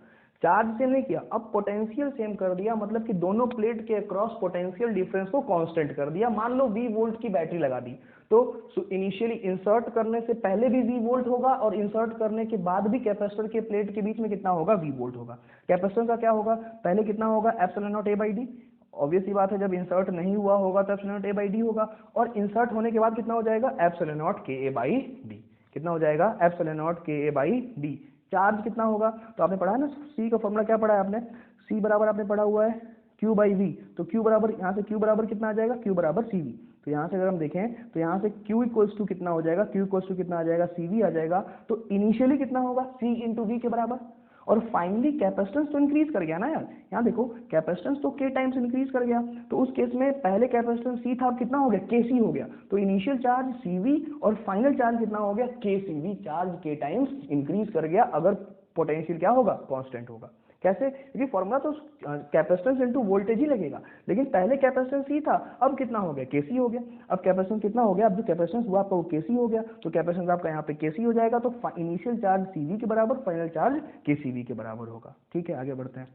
चार्ज सेम नहीं किया, अब पोटेंशियल सेम कर दिया, मतलब कि दोनों प्लेट के अक्रॉस पोटेंशियल डिफरेंस को कांस्टेंट कर दिया। मान लो 20 वोल्ट की बैटरी लगा दी, तो इनिशियली इंसर्ट करने से पहले भी V वोल्ट होगा और इंसर्ट करने के बाद भी कैपेसिटर के प्लेट के बीच में कितना होगा, V वोल्ट होगा। कैपेसिटर का क्या होगा, पहले कितना होगा, epsilon naught A by D. Obvious ही बात है, जब इंसर्ट नहीं हुआ होगा तो epsilon naught A by D होगा, और इंसर्ट होने के बाद कितना हो जाएगा, epsilon naught K A by D. कितना हो जाएगा, epsilon naught K A by D. Charge कितना होगा, तो आपने पढ़ा है ना, C का फॉर्मूला क्या पढ़ा है आपने, C बराबर आपने पढ़ा हुआ है Q बाई V। तो Q बराबर, यहाँ से Q बराबर कितना आ जाएगा, Q बराबर CV। तो यहाँ से अगर हम देखें तो यहाँ से Q इक्वल्स टू कितना हो जाएगा, Q इक्वल्स टू कितना आ जाएगा, CV आ जाएगा। तो इनिशियली कितना होगा, C इंटू V के बराबर, और फाइनली कैपेसिटेंस तो इंक्रीज कर गया ना यार। यहाँ देखो कैपेसिटेंस तो K टाइम्स इंक्रीज कर गया, तो उस केस में पहले कैपेसिटेंस C था, अब कितना हो गया, KC हो गया। तो इनिशियल चार्ज CV और फाइनल चार्ज कितना हो गया, KCV। Charge K times increase कर गया अगर पोटेंशियल क्या होगा, कांस्टेंट होगा। कैसे, क्योंकि फॉर्मूला तो कैपेसिटेंस इनटू वोल्टेज ही लगेगा, लेकिन पहले कैपेसिटेंस C था, अब कितना हो गया, KC हो गया। अब कैपेसिटेंस कितना हो गया, अब जो कैपेसिटेंस हुआ आपका वो KC हो गया, तो कैपेसिटेंस आपका यहाँ पे KC हो जाएगा। तो इनिशियल चार्ज CV के बराबर, फाइनल चार्ज KCV के बराबर होगा। ठीक है, आगे बढ़ते हैं।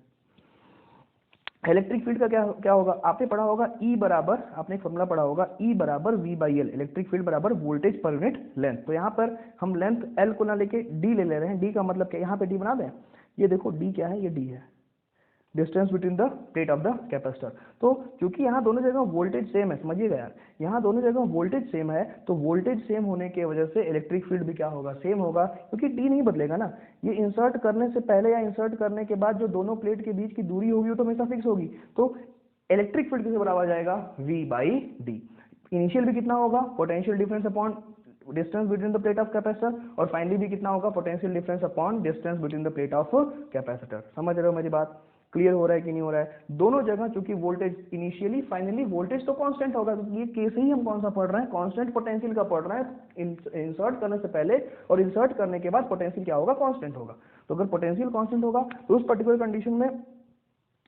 इलेक्ट्रिक फील्ड का क्या क्या होगा, आपने पढ़ा होगा E बराबर, आपने एक फॉर्मूला पढ़ा होगा, E बराबर V by L. Electric field बराबर वोल्टेज पर यूनिट लेंथ। तो यहाँ पर हम लेंथ L को ना लेके D ले रहे हैं। D का मतलब क्या, यहाँ पे D बना दें, ये देखो D क्या है, ये D है, distance between the plate of the capacitor. तो क्योंकि यहाँ दोनों जगह वोल्टेज सेम है, समझिएगा यार, यहाँ दोनों जगह वोल्टेज सेम है, तो वोल्टेज सेम होने की वजह से इलेक्ट्रिक फील्ड भी क्या होगा, सेम होगा, क्योंकि डी नहीं बदलेगा ना। ये इंसर्ट करने से पहले या इंसर्ट करने के बाद जो दोनों प्लेट के बीच की दूरी होगी वो तो हमेशा फिक्स होगी। तो इलेक्ट्रिक फील्ड किससे बराबर जाएगा, V बाई डी। इनिशियल भी कितना होगा, potential difference upon distance between the plate of capacitor, और फाइनली भी कितना होगा, potential difference upon distance between the plate of capacitor. समझ रहे हो मेरी बात, क्लियर हो रहा है कि नहीं हो रहा है। दोनों जगह चूंकि वोल्टेज इनिशियली फाइनली वोल्टेज तो कांस्टेंट होगा, तो ये केस ही हम कौन सा पढ़ रहे हैं, कांस्टेंट पोटेंशियल का पढ़ रहे हैं। इंसर्ट करने से पहले और इंसर्ट करने के बाद पोटेंशियल क्या होगा, कांस्टेंट होगा। तो अगर पोटेंशियल कांस्टेंट होगा तो उस पर्टिकुलर कंडीशन में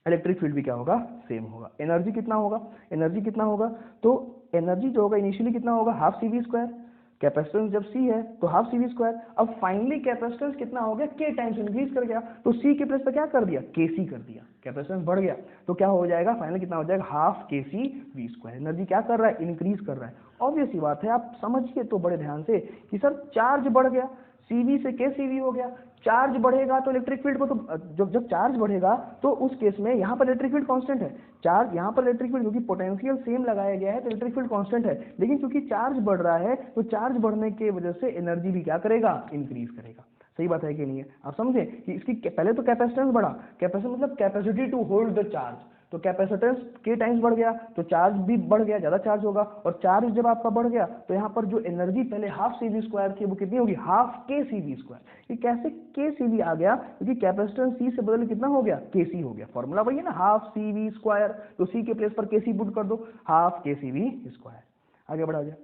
इलेक्ट्रिक फील्ड भी क्या होगा, सेम होगा। एनर्जी कितना होगा, एनर्जी कितना होगा, तो एनर्जी जो होगा इनिशियली कितना होगा, हाफ CV स्क्वायर। कैपेसिटेंस जब C है तो हाफ CV स्क्वायर। अब फाइनली कैपेसिटेंस कितना हो गया, K टाइम्स इंक्रीज कर गया, तो C के प्लेस पर क्या कर दिया, KC कर दिया, कैपेसिटेंस बढ़ गया, तो क्या हो जाएगा, फाइनल कितना हो जाएगा, हाफ KCV स्क्वायर। एनर्जी क्या कर रहा है, इंक्रीज कर रहा है। ऑब्वियस ही बात है, आप समझिए तो बड़े ध्यान से कि सर चार्ज बढ़ गया, CV से KCV हो गया, चार्ज बढ़ेगा तो इलेक्ट्रिक फील्ड को तो जब चार्ज बढ़ेगा तो उस केस में यहाँ पर इलेक्ट्रिक फील्ड कांस्टेंट है। चार्ज यहाँ पर इलेक्ट्रिक फील्ड, क्योंकि पोटेंशियल सेम लगाया गया है तो इलेक्ट्रिक फील्ड कांस्टेंट है, लेकिन क्योंकि चार्ज बढ़ रहा है तो चार्ज बढ़ने की वजह से एनर्जी भी क्या करेगा, इंक्रीज करेगा। सही बात है कि नहीं है, आप समझे कि इसकी पहले तो कैपेसिटेंस बढ़ा, कैपेसिटेंस मतलब capacity to hold the charge, तो कैपेसिटेंस K टाइम्स बढ़ गया तो चार्ज भी बढ़ गया, ज्यादा चार्ज होगा, और चार्ज जब आपका बढ़ गया तो यहाँ पर जो एनर्जी पहले हाफ CV स्क्वायर थी वो कितनी होगी, हाफ KCV स्क्वायर। ये कैसे KCV आ गया, क्योंकि कैपेसिटेंस C से बदल कितना हो गया, KC हो गया। फॉर्मूला वही है ना, हाफ CV स्क्वायर, तो C के प्लेस पर KC पुट कर दो, हाफ KCV स्क्वायर। आगे बढ़ा जाए।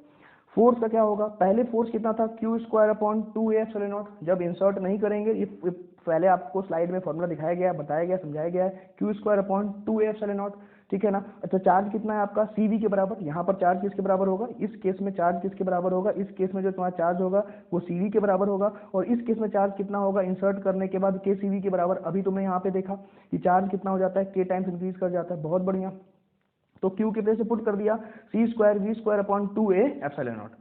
फोर्स का क्या होगा, पहले फोर्स कितना था, Q square upon 2A epsilon not. जब इंसर्ट नहीं करेंगे, ये पहले आपको स्लाइड में फॉर्मूला दिखाया गया, बताया गया, समझाया गया है, Q square upon 2A epsilon not. ठीक है ना। अच्छा, चार्ज कितना है आपका, CV के बराबर। यहाँ पर चार्ज किसके बराबर होगा, इस केस में चार्ज किसके बराबर होगा, इस केस में जो तुम्हारा चार्ज होगा वो CV के बराबर होगा, और इस केस में चार्ज कितना होगा, इंसर्ट करने के बाद KCV के बराबर। अभी तुमने यहाँ पे देखा कि चार्ज कितना हो जाता है, K टाइम्स इंक्रीज कर जाता है, बहुत बढ़िया। तो Q के प्लेस से पुट कर दिया, C square V square upon 2A epsilon not.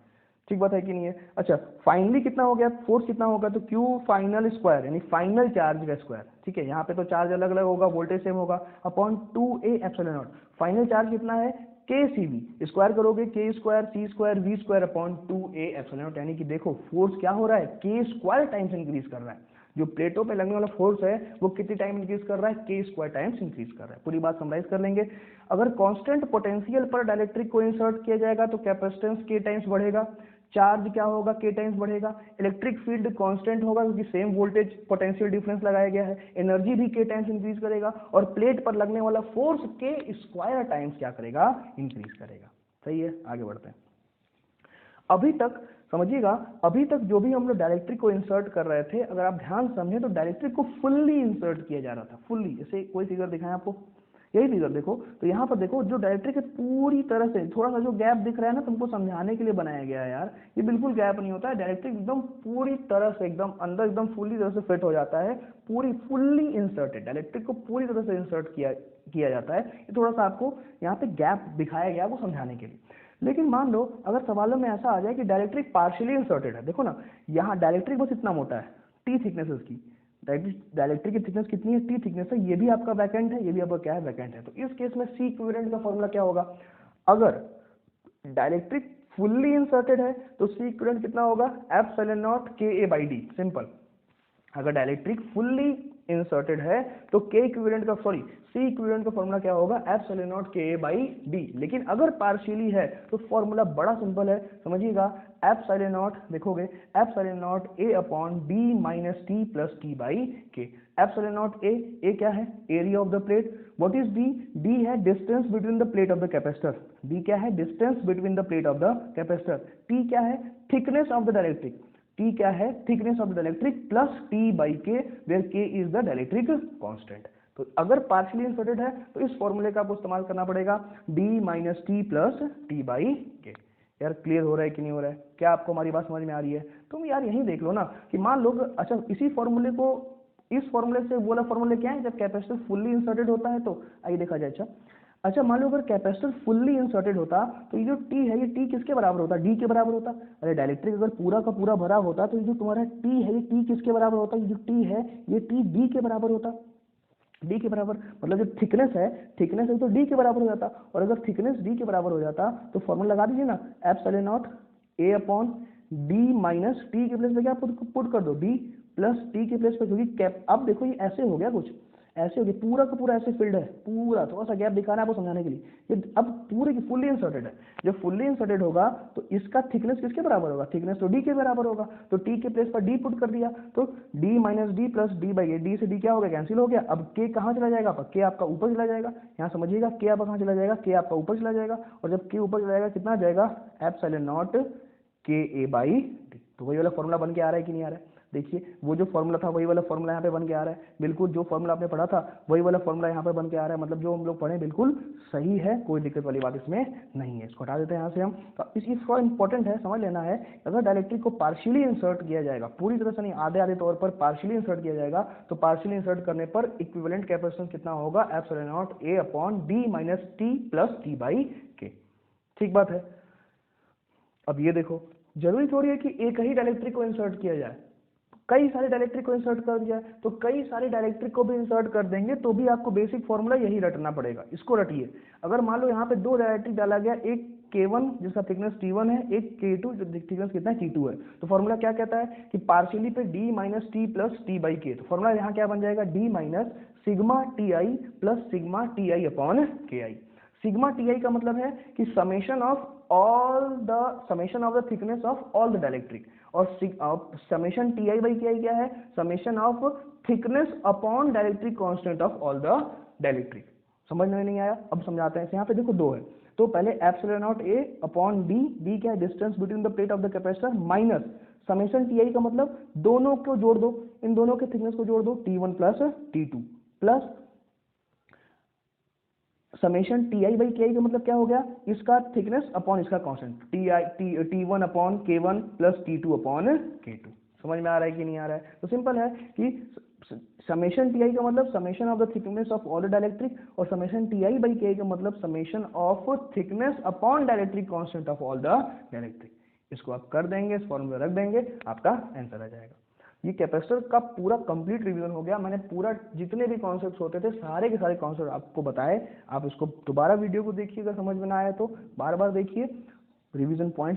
ठीक बात है कि नहीं है। अच्छा, फाइनली कितना हो गया, फोर्स कितना होगा, तो Q फाइनल स्क्वायर यानी फाइनल चार्ज का स्क्वायर। ठीक है, यहाँ पे तो चार्ज अलग अलग होगा, वोल्टेज सेम होगा, upon 2A epsilon not. Final charge कितना है, KCV स्क्वायर करोगे, K square C square V square upon 2A epsilon not. यानी कि देखो फोर्स क्या हो रहा है, K स्क्वायर टाइम्स इंक्रीज कर रहा है। जो प्लेटों पे लगने वाला फोर्स है वो कितनी टाइम इंक्रीज कर रहा है, K स्क्वायर टाइम्स इंक्रीज कर रहा है। पूरी बात समराइज कर लेंगे। अगर कांस्टेंट पोटेंशियल पर डाइलेक्ट्रिक को इंसर्ट किया जाएगा तो कैपेसिटेंस K टाइम्स बढ़ेगा, चार्ज क्या होगा, K टाइम्स बढ़ेगा, इलेक्ट्रिक फील्ड कांस्टेंट होगा क्योंकि सेम वोल्टेज पोटेंशियल डिफरेंस लगाया गया है, एनर्जी भी K टाइम्स इंक्रीज करेगा, और प्लेट पर लगने वाला फोर्स K स्क्वायर टाइम्स क्या करेगा, इंक्रीज करेगा। सही है, आगे बढ़ते हैं। अभी तक समझिएगा, अभी तक जो भी हम लोग डायरेक्ट्रिक को इंसर्ट कर रहे थे, अगर आप ध्यान समझें तो डायरेक्ट्रिक को फुल्ली इंसर्ट किया जा रहा था, फुल्ली। जैसे कोई फिगर दिखाएं आपको, यही फिगर देखो, तो यहाँ पर देखो जो डायरेक्ट्रिक है पूरी तरह से, थोड़ा सा जो गैप दिख रहा है ना, तुमको समझाने के लिए बनाया गया है यार, ये बिल्कुल गैप नहीं होता है। डायरेक्ट्रिक एकदम पूरी तरह से एकदम अंदर एकदम फुल्ली तरह से फिट हो जाता है, पूरी फुल्ली इंसर्टेड। डायरेक्ट्रिक को पूरी तरह से इंसर्ट किया जाता है। ये थोड़ा सा आपको यहाँ पे गैप दिखाया गया आपको समझाने के लिए। लेकिन मान लो अगर सवालों में ऐसा आ जाए कि डाइलेक्ट्रिक पार्शियली इंसर्टेड है, देखो ना यहाँ डाइलेक्ट्रिक बस इतना मोटा है, टी थिकनेस इसकी, डाइलेक्ट्रिक की थिकनेस कितनी है, टी थिकनेस है, ये भी आपका वैकेंट है, ये भी आपका क्या है, वैकेंट है। तो इस केस में सी इक्विवेलेंट का फॉर्मूला क्या होगा, अगर डाइलेक्ट्रिक फुल्ली इंसर्टेड है तो सी इक्विवेलेंट कितना होगा, एप्सिलॉन नॉट के ए बाई डी, सिंपल। अगर डाइलेक्ट्रिक फुल्ली इंसर्टेड है तो के इक्विवेलेंट का सी इक्विवेलेंट का फॉर्मूला क्या होगा, एप्सिलॉन नॉट के ए बाई डी। लेकिन अगर पार्शियली है तो फॉर्मूला बड़ा सिंपल है, समझिएगा, एप्सिलॉन नॉट देखोगे, epsilon naught A upon D minus T plus T by K. Epsilon naught A क्या है, area of the plate. What is D, D है distance between the plate of the capacitor, D क्या है, distance between the plate of the capacitor. T क्या है, thickness of the dielectric, T क्या है, thickness of the dielectric plus T by K, where K is the dielectric constant. तो अगर पार्शियली इंसर्टेड है तो इस फॉर्मूले का आपको इस्तेमाल करना पड़ेगा, D minus T plus T by के। यार क्लियर हो रहा है कि नहीं हो रहा है, क्या आपको हमारी बात समझ में आ रही है? तुम यार यही देख लो ना कि मान लो, अच्छा इसी फॉर्मूले को, इस फॉर्मूले से वो वाला फॉर्मूले क्या है, जब कैपेसिटर फुल्ली इंसर्टेड होता है तो आइए देखा जाए। अच्छा मान लो अगर कैपेसिटर फुल्ली इंसर्टेड होता तो ये जो टी है, ये टी किसके बराबर होता, डी के बराबर होता। अरे डाइलेक्ट्रिक अगर पूरा का पूरा भरा होता तो ये जो तुम्हारा टी है, ये टी किसके बराबर होता, ये जो टी है ये टी डी के बराबर होता। डी के बराबर मतलब जो थिकनेस है तो डी के बराबर हो जाता। और अगर थिकनेस डी के बराबर हो जाता तो फॉर्मूला लगा दीजिए ना, epsilon naught A upon D minus T के प्लेस पे क्या पुट कर दो, डी प्लस टी के प्लेस पे, क्योंकि कैप, अब देखो ये ऐसे हो गया, कुछ ऐसे हो गया, पूरा का पूरा ऐसे फील्ड है, पूरा थोड़ा सा गैप दिखाना है आपको समझाने के लिए। ये अब पूरे की फुल्ली इंसर्टेड है, जब फुल्ली इंसर्टेड होगा तो इसका थिकनेस किसके बराबर होगा, थिकनेस तो डी के बराबर होगा। तो टी के प्लेस पर डी पुट कर दिया तो D minus D plus D by A, D से डी क्या हो गया, कैंसिल हो गया। अब के कहाँ चला जाएगा, के आपका ऊपर चला जाएगा, यहाँ समझिएगा के आपका कहाँ चला जाएगा, के आपका ऊपर चला जाएगा। और जब के ऊपर चला जाएगा कितना जाएगा, एप्सिलॉन नॉट के ए बाई डी। तो वही वाला फॉर्मूला बन के आ रहा है कि नहीं आ रहा है, देखिए वो जो फॉर्मूला था वही वाला फॉर्मूला यहाँ पे बन के आ रहा है, बिल्कुल जो फॉर्मूला आपने पढ़ा था वही वाला फॉर्मूला यहाँ पे बन के आ रहा है। मतलब जो हम लोग पढ़े बिल्कुल सही है, कोई दिक्कत वाली बात इसमें नहीं है। इसको हटा देते हैं यहाँ से हम। तो इसको इंपॉर्टेंट है समझ लेना है, अगर डाइलेक्ट्रिक को पार्शियली इंसर्ट किया जाएगा, पूरी तरह से नहीं, आधे आधे तौर पर पार्शियली इंसर्ट किया जाएगा, तो पार्शियली इंसर्ट करने पर इक्विवेलेंट कैपेसिटेंस कितना होगा, epsilon naught A upon D minus T plus T by के। ठीक बात है। अब ये देखो, जरूरी थोड़ी है कि एक ही डाइलेक्ट्रिक को इंसर्ट किया जाए, कई सारे डाइलेक्ट्रिक को इंसर्ट कर दिया तो कई सारे डाइलेक्ट्रिक को भी इंसर्ट कर देंगे तो भी आपको बेसिक फॉर्मूला यही रटना पड़ेगा। इसको रटिए, अगर मान लो यहाँ पे दो डाइलेक्ट्रिक डाला गया, एक K1 जिसका थिकनेस T1 है, एक K2 जो थिकनेस कितना है T2 है, तो फॉर्मूला क्या कहता है कि पार्शियली पे D minus T plus T by के। तो फॉर्मूला यहाँ क्या बन जाएगा, D minus sigma T I plus sigma T I upon के आई। सिग्मा टी आई का मतलब है कि summation of the thickness of all the dielectric, और समेशन टी आई बाई के आई क्या है, summation of thickness upon dielectric constant of all the dielectric. समझ में नहीं आया, अब समझाते हैं। यहाँ पे देखो दो है, तो पहले epsilon naught A upon D, D क्या है, distance between the plate of the capacitor, minus summation T I का मतलब दोनों को जोड़ दो, इन दोनों के थिकनेस को जोड़ दो, T1 plus T2 plus summation T I by के आई का मतलब क्या हो गया, इसका थिकनेस अपॉन इसका constant, T1 upon K1 plus T2 upon K2। समझ में आ रहा है कि नहीं आ रहा है? तो सिंपल है कि समेशन टी आई का मतलब summation of the thickness of all the dielectric, और समेशन टी आई बाई के आई का मतलब summation of thickness upon dielectric constant of all the dielectric. इसको आप कर देंगे, इस फॉर्मूला रख देंगे, आपका आंसर आ जाएगा। ये कैपेसिटर का पूरा कंप्लीट रिवीजन हो गया। मैंने पूरा जितने भी कॉन्सेप्ट्स होते थे सारे के सारे कॉन्सेप्ट आपको बताए। आप इसको दोबारा वीडियो को देखिएगा, समझ में ना आया तो बार बार देखिए, रिवीजन पॉइंट